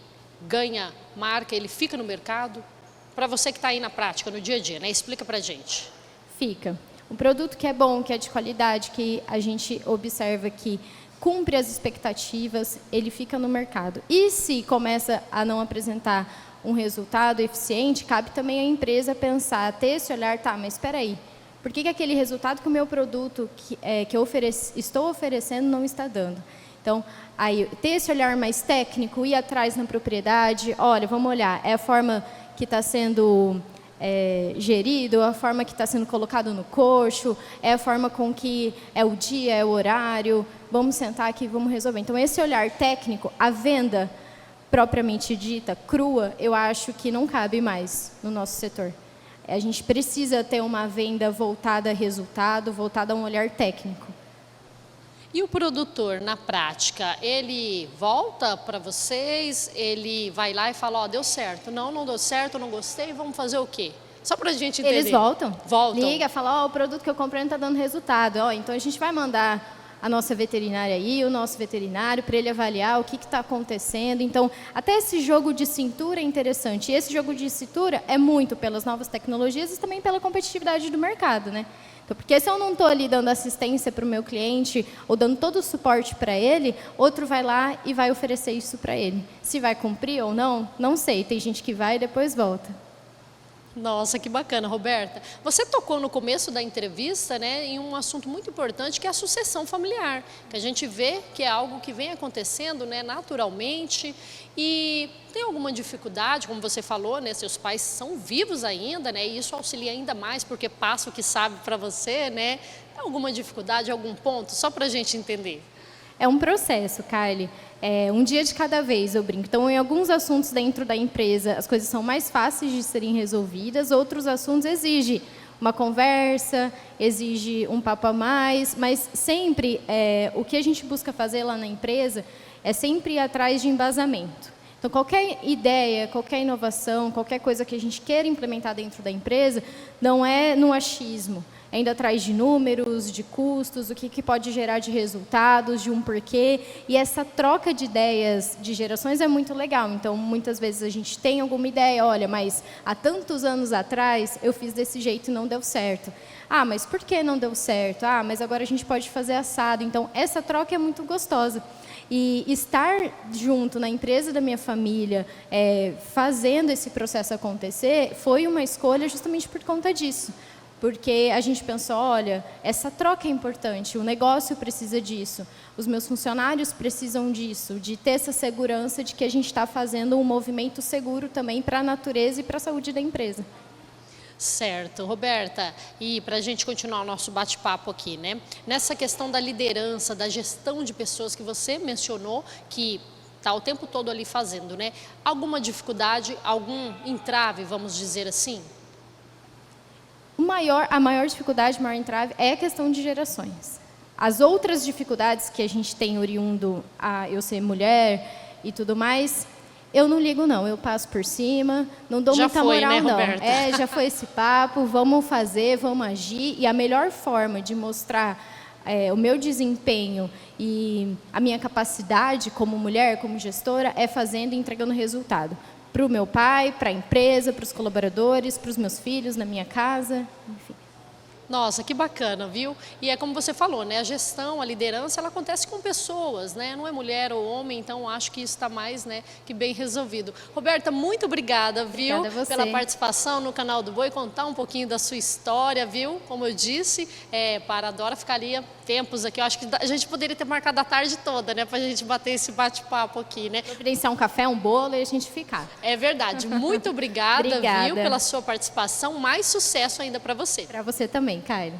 ganha marca, ele fica no mercado? Para você que está aí na prática, no dia a dia, né? Explica para a gente. Fica. Um produto que é bom, que é de qualidade, que a gente observa que cumpre as expectativas, ele fica no mercado. E se começa a não apresentar um resultado eficiente, cabe também à empresa pensar, ter esse olhar, tá, mas espera aí. Por que aquele resultado que o meu produto que eu estou oferecendo não está dando? Então, aí, ter esse olhar mais técnico, ir atrás na propriedade, olha, vamos olhar, é a forma que está sendo gerido, a forma que está sendo colocado no coxo, é a forma com que é o dia, é o horário, vamos sentar aqui, vamos resolver. Então, esse olhar técnico, a venda propriamente dita, crua, eu acho que não cabe mais no nosso setor. A gente precisa ter uma venda voltada a resultado, voltada a um olhar técnico. E o produtor, na prática, ele volta para vocês, ele vai lá e fala, ó, deu certo. Não deu certo, não gostei, vamos fazer o quê? Só para a gente entender. Eles voltam. Voltam. Liga, fala, ó, o produto que eu comprei não está dando resultado. Ó, então a gente vai mandar a nossa veterinária aí, o nosso veterinário, para ele avaliar o que está acontecendo. Então, até esse jogo de cintura é interessante. E esse jogo de cintura é muito pelas novas tecnologias e também pela competitividade do mercado, né? Então, porque se eu não estou ali dando assistência para o meu cliente ou dando todo o suporte para ele, outro vai lá e vai oferecer isso para ele. Se vai cumprir ou não, não sei. Tem gente que vai e depois volta. Nossa, que bacana, Roberta. Você tocou no começo da entrevista, né, em um assunto muito importante, que é a sucessão familiar, que a gente vê que é algo que vem acontecendo, né, naturalmente. E tem alguma dificuldade, como você falou, né, seus pais são vivos ainda, né, e isso auxilia ainda mais, porque passa o que sabe para você, né? Tem alguma dificuldade, algum ponto, só para a gente entender? É um processo, Kylie. Um dia de cada vez, eu brinco. Então, em alguns assuntos dentro da empresa, as coisas são mais fáceis de serem resolvidas, outros assuntos exigem uma conversa, exige um papo a mais, mas sempre o que a gente busca fazer lá na empresa é sempre ir atrás de embasamento. Então, qualquer ideia, qualquer inovação, qualquer coisa que a gente queira implementar dentro da empresa, não é no achismo, é indo atrás de números, de custos, o que pode gerar de resultados, de um porquê. E essa troca de ideias, de gerações, é muito legal. Então, muitas vezes a gente tem alguma ideia, olha, mas há tantos anos atrás eu fiz desse jeito e não deu certo. Ah, mas por que não deu certo? Ah, mas agora a gente pode fazer assado. Então, essa troca é muito gostosa. E estar junto na empresa da minha família, fazendo esse processo acontecer, foi uma escolha justamente por conta disso. Porque a gente pensou, olha, essa troca é importante, o negócio precisa disso, os meus funcionários precisam disso, de ter essa segurança de que a gente está fazendo um movimento seguro também para a natureza e para a saúde da empresa. Certo. Roberta, e para a gente continuar o nosso bate-papo aqui, né? Nessa questão da liderança, da gestão de pessoas que você mencionou, que está o tempo todo ali fazendo, né? Alguma dificuldade, algum entrave, vamos dizer assim? A maior dificuldade, o maior entrave é a questão de gerações. As outras dificuldades que a gente tem oriundo a eu ser mulher e tudo mais, eu não ligo não, eu passo por cima, não dou muita moral, né, não. Roberta? Já foi esse papo, vamos fazer, vamos agir. E a melhor forma de mostrar o meu desempenho e a minha capacidade como mulher, como gestora, é fazendo e entregando resultado. Para o meu pai, para a empresa, para os colaboradores, para os meus filhos, na minha casa, enfim. Nossa, que bacana, viu? E é como você falou, né? A gestão, a liderança, ela acontece com pessoas, né? Não é mulher ou homem, então acho que isso está mais, né, que bem resolvido. Roberta, muito obrigada, viu? Obrigada a você. Pela participação no Canal do Boi, contar um pouquinho da sua história, viu? Como eu disse, para a Dora ficaria tempos aqui. Eu acho que a gente poderia ter marcado a tarde toda, né? Para a gente bater esse bate-papo aqui, né? Providenciar um café, um bolo e a gente ficar. É verdade. Muito obrigada, Obrigada, viu? Pela sua participação. Mais sucesso ainda para você. Para você também, Cairo.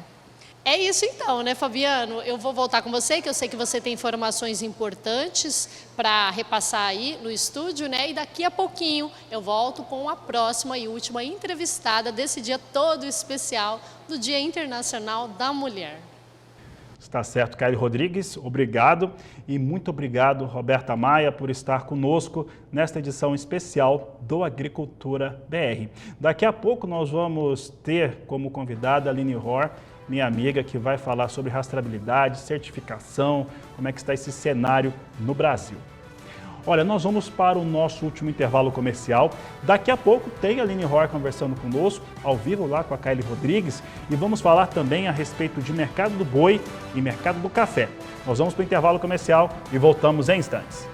É isso então, né, Fabiano? Eu vou voltar com você, que eu sei que você tem informações importantes para repassar aí no estúdio, né? E daqui a pouquinho eu volto com a próxima e última entrevistada desse dia todo especial do Dia Internacional da Mulher. Está certo, Caio Rodrigues, obrigado. E muito obrigado, Roberta Maia, por estar conosco nesta edição especial do Agricultura BR. Daqui a pouco nós vamos ter como convidada a Aline Hor, minha amiga, que vai falar sobre rastreabilidade, certificação, como é que está esse cenário no Brasil. Olha, nós vamos para o nosso último intervalo comercial. Daqui a pouco tem a Aline Hor conversando conosco, ao vivo lá com a Caio Rodrigues, e vamos falar também a respeito de mercado do boi e mercado do café. Nós vamos para o intervalo comercial e voltamos em instantes.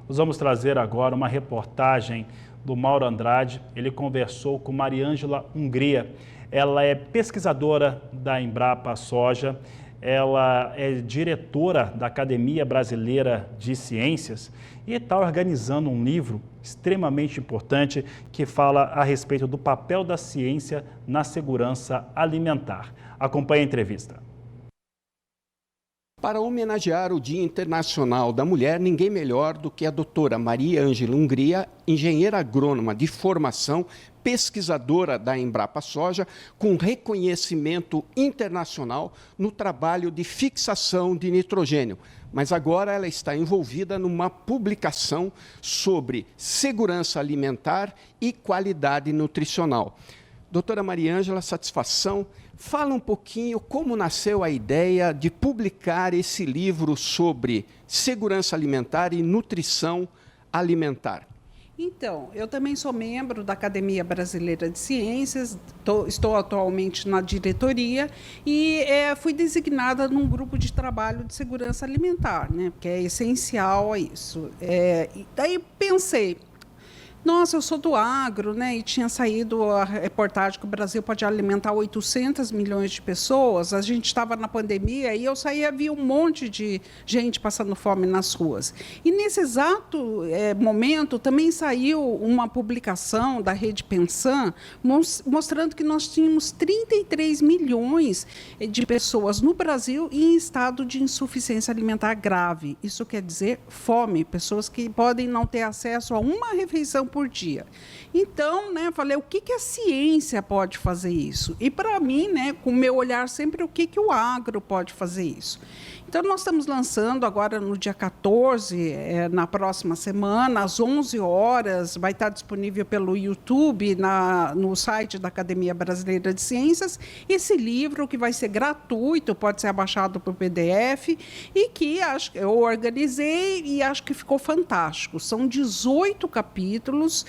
Nós vamos trazer agora uma reportagem do Mauro Andrade. Ele conversou com Mariângela Hungria. Ela é pesquisadora da Embrapa Soja, ela é diretora da Academia Brasileira de Ciências e está organizando um livro extremamente importante que fala a respeito do papel da ciência na segurança alimentar. Acompanhe a entrevista. Para homenagear o Dia Internacional da Mulher, ninguém melhor do que a doutora Mariângela Hungria, engenheira agrônoma de formação, pesquisadora da Embrapa Soja, com reconhecimento internacional no trabalho de fixação de nitrogênio. Mas agora ela está envolvida numa publicação sobre segurança alimentar e qualidade nutricional. Doutora Mariângela, satisfação. Fala um pouquinho como nasceu a ideia de publicar esse livro sobre segurança alimentar e nutrição alimentar. Então, eu também sou membro da Academia Brasileira de Ciências, estou atualmente na diretoria e fui designada num grupo de trabalho de segurança alimentar, né, que é essencial a isso. E daí pensei, nossa, eu sou do agro, né? E tinha saído a reportagem que o Brasil pode alimentar 800 milhões de pessoas. A gente estava na pandemia e eu saía, havia um monte de gente passando fome nas ruas. E nesse exato momento também saiu uma publicação da Rede Pensan mostrando que nós tínhamos 33 milhões de pessoas no Brasil em estado de insuficiência alimentar grave. Isso quer dizer fome, pessoas que podem não ter acesso a uma refeição por dia. Então, né, falei, o que a ciência pode fazer isso? E para mim, né, com o meu olhar sempre, o que o agro pode fazer isso? Então, nós estamos lançando agora no dia 14, na próxima semana, às 11 horas, vai estar disponível pelo YouTube, no site da Academia Brasileira de Ciências, esse livro que vai ser gratuito, pode ser abaixado por PDF, e que eu organizei e acho que ficou fantástico. São 18 capítulos,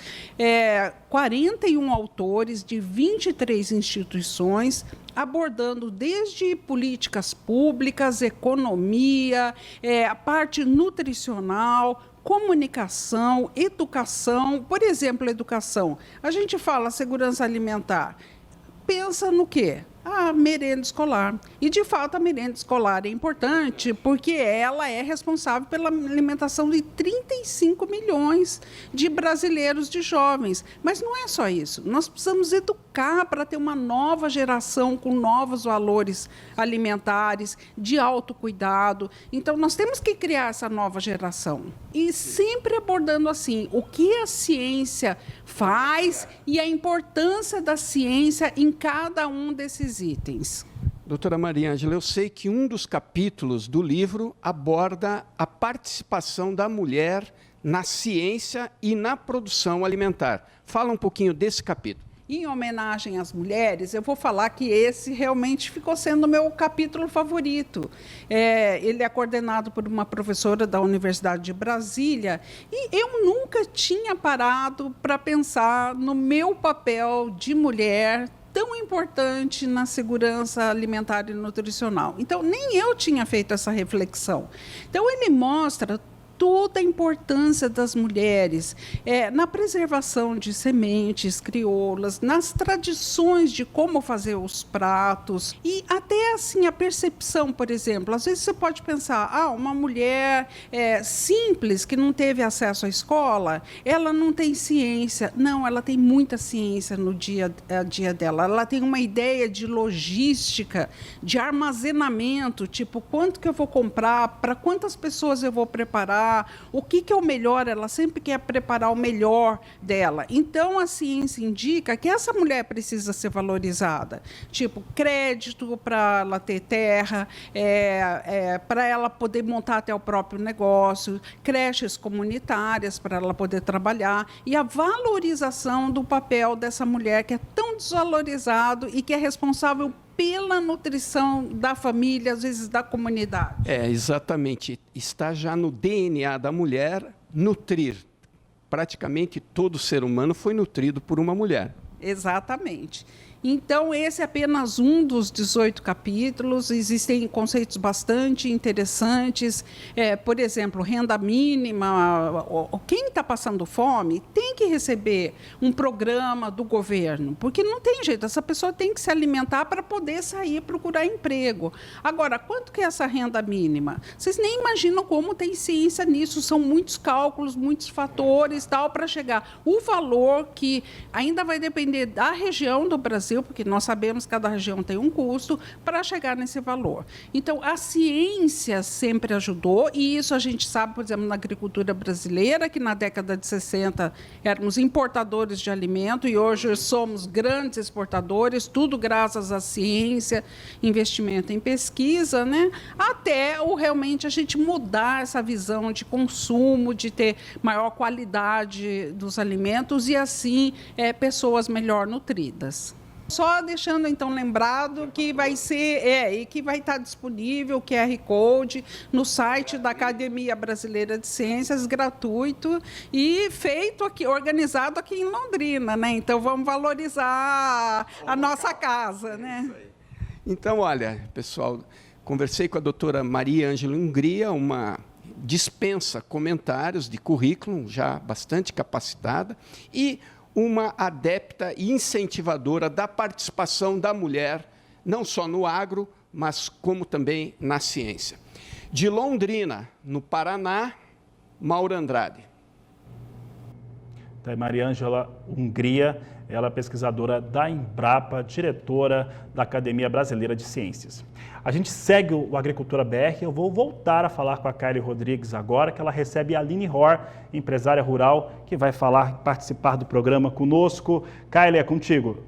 41 autores de 23 instituições, abordando desde políticas públicas, economia, a parte nutricional, comunicação, educação. Por exemplo, educação. A gente fala segurança alimentar. Pensa no quê? A merenda escolar. E, de fato, a merenda escolar é importante porque ela é responsável pela alimentação de 35 milhões de brasileiros, de jovens. Mas não é só isso. Nós precisamos educar para ter uma nova geração com novos valores alimentares, de autocuidado. Então, nós temos que criar essa nova geração. E sempre abordando assim, o que a ciência faz e a importância da ciência em cada um desses itens. Doutora Maria Ângela, eu sei que um dos capítulos do livro aborda a participação da mulher na ciência e na produção alimentar. Fala um pouquinho desse capítulo. Em homenagem às mulheres, eu vou falar que esse realmente ficou sendo o meu capítulo favorito. Ele é coordenado por uma professora da Universidade de Brasília e eu nunca tinha parado para pensar no meu papel de mulher tão importante na segurança alimentar e nutricional. Então, nem eu tinha feito essa reflexão. Então, ele mostra toda a importância das mulheres na preservação de sementes crioulas, nas tradições de como fazer os pratos e até assim a percepção, por exemplo, às vezes você pode pensar, uma mulher simples que não teve acesso à escola, ela não tem ciência. Não, ela tem muita ciência no dia a dia dela. Ela tem uma ideia de logística, de armazenamento, tipo, quanto que eu vou comprar, para quantas pessoas eu vou preparar, o que é o melhor, ela sempre quer preparar o melhor dela. Então, a ciência indica que essa mulher precisa ser valorizada. Tipo, crédito para ela ter terra, para ela poder montar até o próprio negócio, creches comunitárias para ela poder trabalhar, e a valorização do papel dessa mulher que é tão desvalorizado e que é responsável pela nutrição da família, às vezes da comunidade. Exatamente. Está já no DNA da mulher nutrir. Praticamente todo ser humano foi nutrido por uma mulher. Exatamente. Então, esse é apenas um dos 18 capítulos. Existem conceitos bastante interessantes. Por exemplo, renda mínima. Quem está passando fome tem que receber um programa do governo, porque não tem jeito. Essa pessoa tem que se alimentar para poder sair procurar emprego. Agora, quanto que é essa renda mínima? Vocês nem imaginam como tem ciência nisso. São muitos cálculos, muitos fatores tal para chegar. O valor que ainda vai depender da região do Brasil, porque nós sabemos que cada região tem um custo para chegar nesse valor. Então, a ciência sempre ajudou, e isso a gente sabe, por exemplo, na agricultura brasileira, que na década de 60 éramos importadores de alimento e hoje somos grandes exportadores, tudo graças à ciência, investimento em pesquisa, né? Até realmente a gente mudar essa visão de consumo, de ter maior qualidade dos alimentos e, assim, pessoas melhor nutridas. Só deixando, então, lembrado que vai ser, e que vai estar disponível o QR Code no site da Academia Brasileira de Ciências, gratuito e feito aqui, organizado aqui em Londrina, né? Então, vamos valorizar a nossa casa, né? Então, olha, pessoal, conversei com a doutora Maria Ângela Hungria, uma dispensa comentários de currículo, já bastante capacitada, e uma adepta e incentivadora da participação da mulher, não só no agro, mas como também na ciência. De Londrina, no Paraná, Mauro Andrade. Maria Ângela Hungria. ela é pesquisadora da Embrapa, diretora da Academia Brasileira de Ciências. A gente segue o Agricultura BR, eu vou voltar a falar com a Kylie Rodrigues agora, que ela recebe a Aline Hor, empresária rural, que vai participar do programa conosco. Kylie, é contigo.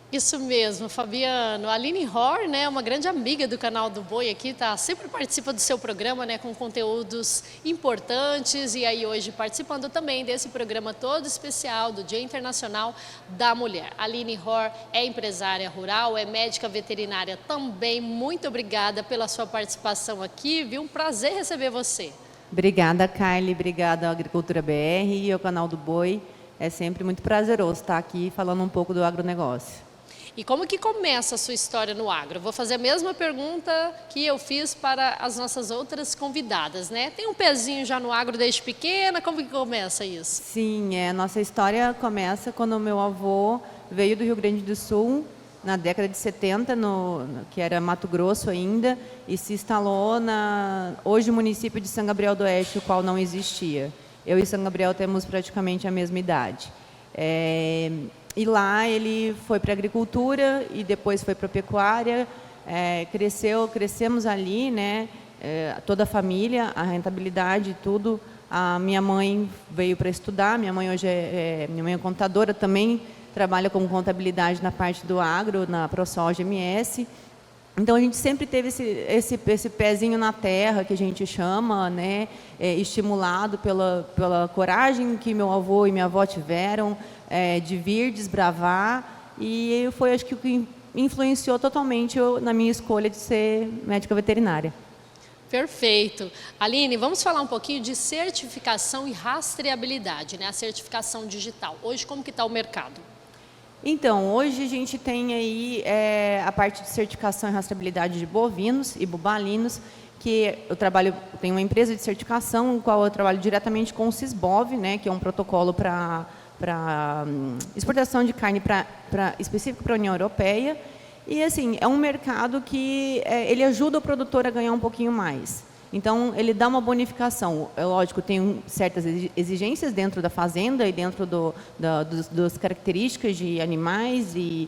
Isso mesmo, Fabiano. A Aline Hor, né, uma grande amiga do canal do Boi aqui, sempre participa do seu programa, né, com conteúdos importantes, e aí hoje participando também desse programa todo especial do Dia Internacional da Mulher. A Aline Hor é empresária rural, é médica veterinária também. Muito obrigada pela sua participação aqui, viu? Um prazer receber você. Obrigada, Kylie. Obrigada à Agricultura BR e ao canal do Boi. É sempre muito prazeroso estar aqui falando um pouco do agronegócio. E como que começa a sua história no agro? Vou fazer a mesma pergunta que eu fiz para as nossas outras convidadas, né? Tem um pezinho já no agro desde pequena, como que começa isso? Sim, a nossa história começa quando o meu avô veio do Rio Grande do Sul, na década de 70, que era Mato Grosso ainda, e se instalou hoje município de São Gabriel do Oeste, o qual não existia. Eu e São Gabriel temos praticamente a mesma idade. E lá ele foi para a agricultura e depois foi para a pecuária, crescemos ali, né, toda a família, a rentabilidade e tudo. A minha mãe veio para estudar, minha mãe hoje minha mãe é contadora também, trabalha com contabilidade na parte do agro, na ProSoja MS. Então, a gente sempre teve esse pezinho na terra, que a gente chama, né, estimulado pela coragem que meu avô e minha avó tiveram, de vir, desbravar, e foi, acho que, o que influenciou totalmente na minha escolha de ser médica veterinária. Perfeito. Aline, vamos falar um pouquinho de certificação e rastreabilidade, né, a certificação digital. Hoje, como que está o mercado? Então, hoje a gente tem aí a parte de certificação e rastreabilidade de bovinos e bubalinos, que eu tenho uma empresa de certificação, no qual eu trabalho diretamente com o Sysbov, né, que é um protocolo para exportação de carne específico para a União Europeia. E, assim, é um mercado que ele ajuda o produtor a ganhar um pouquinho mais. Então, ele dá uma bonificação. É lógico, tem certas exigências dentro da fazenda e dentro das características de animais e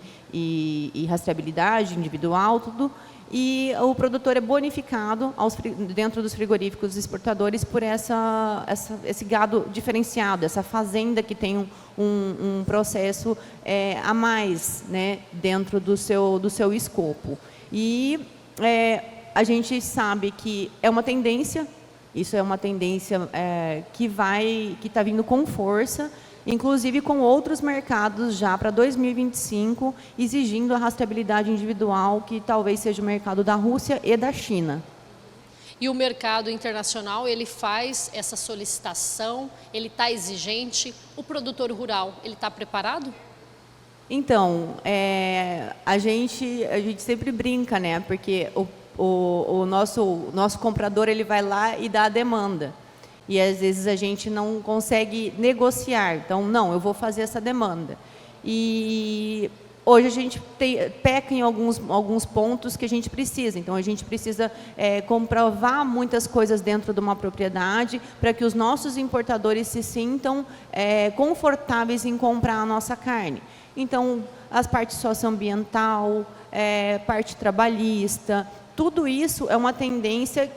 rastreabilidade individual, tudo. E o produtor é bonificado dentro dos frigoríficos exportadores por esse gado diferenciado, essa fazenda que tem um processo a mais, né, dentro do seu escopo. E a gente sabe que é uma tendência, isso é uma tendência que está vindo com força, inclusive com outros mercados já para 2025, exigindo a rastreabilidade individual, que talvez seja o mercado da Rússia e da China. E o mercado internacional, ele faz essa solicitação, ele está exigente, o produtor rural, ele está preparado? Então, a gente sempre brinca, né? Porque o nosso comprador, ele vai lá e dá a demanda. E às vezes a gente não consegue negociar. Então, não, eu vou fazer essa demanda. E hoje a gente peca em alguns pontos que a gente precisa. Então, a gente precisa comprovar muitas coisas dentro de uma propriedade para que os nossos importadores se sintam confortáveis em comprar a nossa carne. Então, as partes socioambiental, parte trabalhista, tudo isso é uma tendência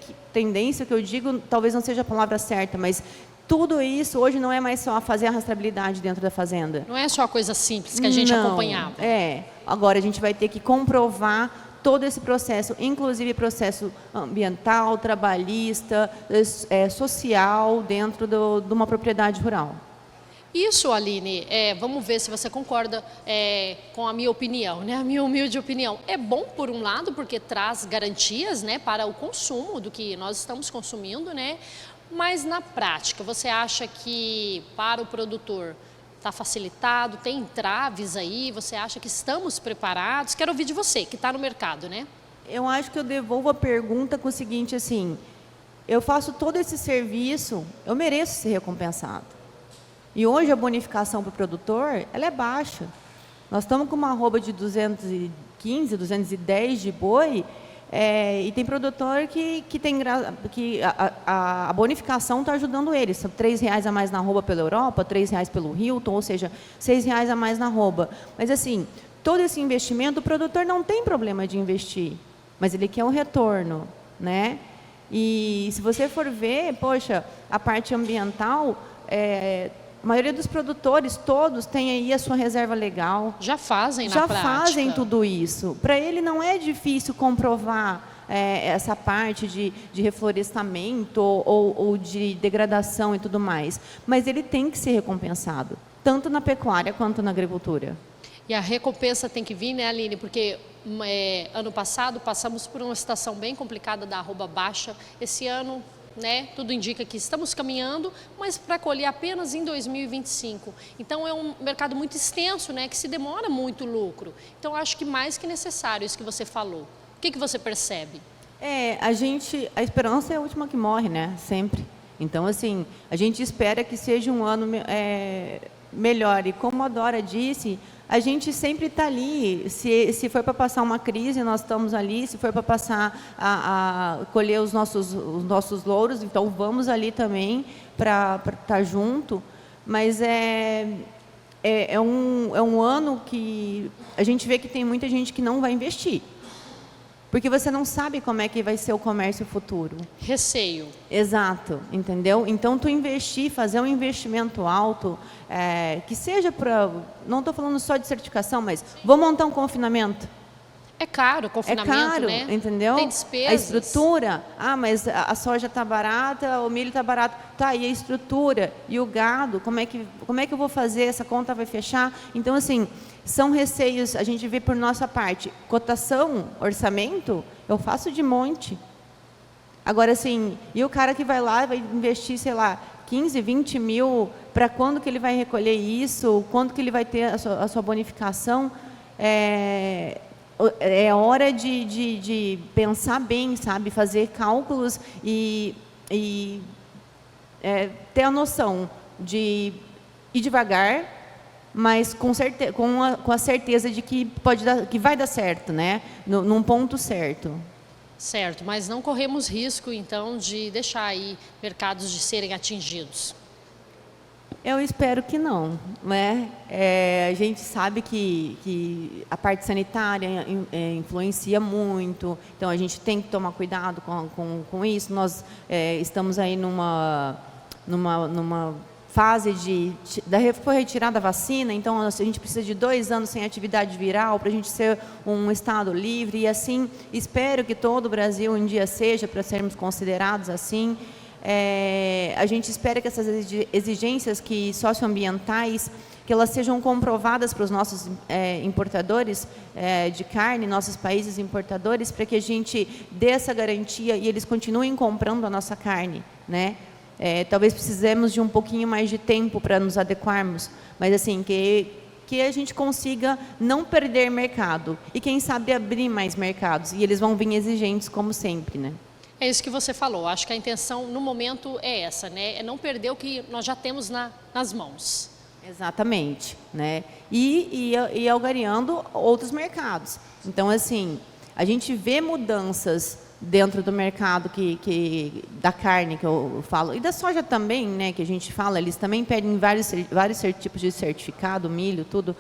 que eu digo, talvez não seja a palavra certa, mas tudo isso hoje não é mais só fazer a rastreabilidade dentro da fazenda. Não é só coisa simples que a gente acompanhava. Agora a gente vai ter que comprovar todo esse processo, inclusive processo ambiental, trabalhista, social, dentro de uma propriedade rural. Isso, Aline, vamos ver se você concorda com a minha opinião, né? A minha humilde opinião. É bom, por um lado, porque traz garantias, né, para o consumo do que nós estamos consumindo, né? Mas, na prática, você acha que para o produtor está facilitado, tem entraves aí? Você acha que estamos preparados? Quero ouvir de você, que está no mercado, né? Eu acho que eu devolvo a pergunta com o seguinte, assim, eu faço todo esse serviço, eu mereço ser recompensado. E hoje a bonificação para o produtor, ela é baixa. Nós estamos com uma arroba de 215, 210 de boi, E tem produtor que a bonificação está ajudando eles. São R$3 a mais na arroba pela Europa, R$3 pelo Hilton, ou seja, R$6 a mais na arroba. Mas assim, todo esse investimento, o produtor não tem problema de investir, mas ele quer um retorno, né? E se você for ver, poxa, a parte ambiental, a maioria dos produtores, todos, tem aí a sua reserva legal. Já fazem na prática. Já fazem tudo isso. Para ele não é difícil comprovar essa parte de reflorestamento ou de degradação e tudo mais. Mas ele tem que ser recompensado, tanto na pecuária quanto na agricultura. E a recompensa tem que vir, né, Aline? Porque ano passado passamos por uma situação bem complicada da arroba baixa. Esse ano, né, tudo indica que estamos caminhando, mas para colher apenas em 2025. Então é um mercado muito extenso, né, que se demora muito lucro. Então acho que mais que necessário isso que você falou. O que você percebe? A esperança é a última que morre, né? Sempre. Então, assim, a gente espera que seja um ano melhor. E como a Dora disse, a gente sempre está ali. Se for para passar uma crise, nós estamos ali. Se for para passar a colher os nossos louros, então vamos ali também para estar junto. Mas é um ano que a gente vê que tem muita gente que não vai investir. Porque você não sabe como é que vai ser o comércio futuro. Receio. Exato, entendeu? Então, tu investir, fazer um investimento alto, que seja para... Não estou falando só de certificação, mas vou montar um confinamento. É caro o confinamento, é caro, né? Entendeu? Tem despesas. A estrutura, mas a soja está barata, o milho está barato. Tá, e a estrutura? E o gado? Como é que eu vou fazer? Essa conta vai fechar? Então, assim, são receios, a gente vê por nossa parte. Cotação, orçamento, eu faço de monte. Agora, assim, e o cara que vai lá e vai investir, sei lá, 15, 20 mil, para quando que ele vai recolher isso? Quando que ele vai ter a sua bonificação? É hora de pensar bem, sabe? Fazer cálculos e ter a noção de ir devagar, mas com a certeza de que que vai dar certo, né? Num ponto certo. Certo, mas não corremos risco, então, de deixar aí mercados de serem atingidos. Eu espero que não, né? A gente sabe que a parte sanitária influencia muito, então a gente tem que tomar cuidado com isso. Nós estamos aí numa fase foi retirada a vacina, então a gente precisa de 2 anos sem atividade viral para a gente ser um estado livre, e assim, espero que todo o Brasil um dia seja, para sermos considerados assim. A gente espera que essas exigências socioambientais, que elas sejam comprovadas para os nossos importadores de carne, nossos países importadores, para que a gente dê essa garantia e eles continuem comprando a nossa carne, né? Talvez precisemos de um pouquinho mais de tempo para nos adequarmos, mas assim, que a gente consiga não perder mercado e quem sabe abrir mais mercados, e eles vão vir exigentes como sempre, né? É isso que você falou, acho que a intenção no momento é essa, né? É não perder o que nós já temos nas mãos. Exatamente, né? E algareando outros mercados. Então, assim, a gente vê mudanças dentro do mercado da carne, que eu falo, e da soja também, né, que a gente fala, eles também pedem vários tipos de certificado, milho, tudo.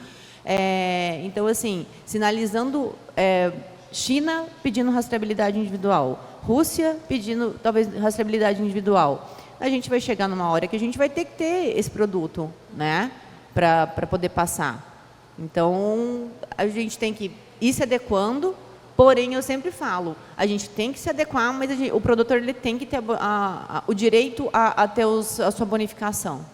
Então, assim, sinalizando, China pedindo rastreabilidade individual, Rússia pedindo, talvez, rastreabilidade individual. A gente vai chegar numa hora que a gente vai ter que ter esse produto, né, para poder passar. Então, a gente tem que ir se adequando, porém, eu sempre falo, a gente tem que se adequar, mas o produtor ele tem que ter o direito a ter a sua bonificação.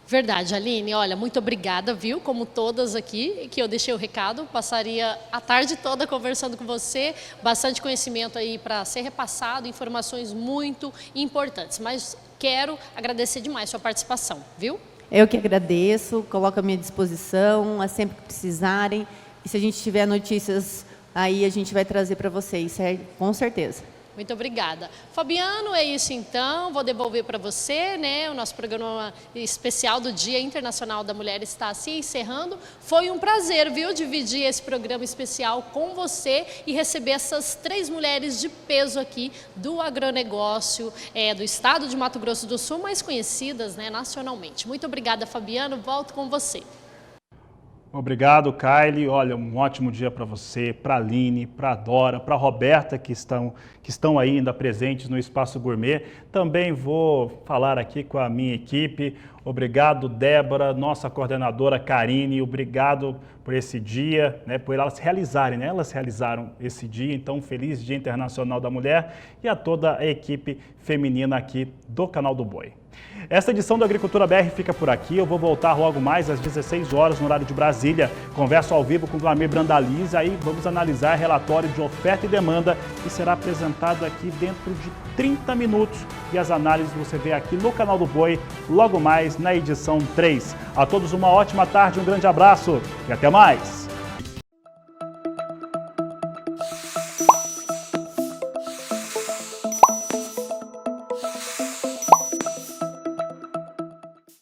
Verdade, Aline. Olha, muito obrigada, viu? Como todas aqui, que eu deixei o recado, passaria a tarde toda conversando com você, bastante conhecimento aí para ser repassado, informações muito importantes. Mas quero agradecer demais sua participação, viu? Eu que agradeço, coloco à minha disposição, sempre que precisarem. E se a gente tiver notícias, aí a gente vai trazer para vocês, com certeza. Muito obrigada. Fabiano, é isso então, vou devolver para você, né? O nosso programa especial do Dia Internacional da Mulher está se encerrando. Foi um prazer, viu, dividir esse programa especial com você e receber essas 3 mulheres de peso aqui do agronegócio do estado de Mato Grosso do Sul, mais conhecidas, né, nacionalmente. Muito obrigada, Fabiano, volto com você. Obrigado, Kylie. Olha, um ótimo dia para você, para a Aline, para a Dora, para a Roberta, que estão aí ainda presentes no Espaço Gourmet. Também vou falar aqui com a minha equipe. Obrigado, Débora, nossa coordenadora Karine. Obrigado por esse dia, né, por elas realizarem, né? Elas realizaram esse dia, então feliz Dia Internacional da Mulher e a toda a equipe feminina aqui do Canal do Boi. Essa edição do Agricultura BR fica por aqui. Eu vou voltar logo mais às 16 horas no horário de Brasília. Converso ao vivo com o Vlamir Brandalize. Aí vamos analisar relatório de oferta e demanda que será apresentado aqui dentro de 30 minutos. E as análises você vê aqui no Canal do Boi, logo mais na edição 3. A todos uma ótima tarde, um grande abraço e até mais!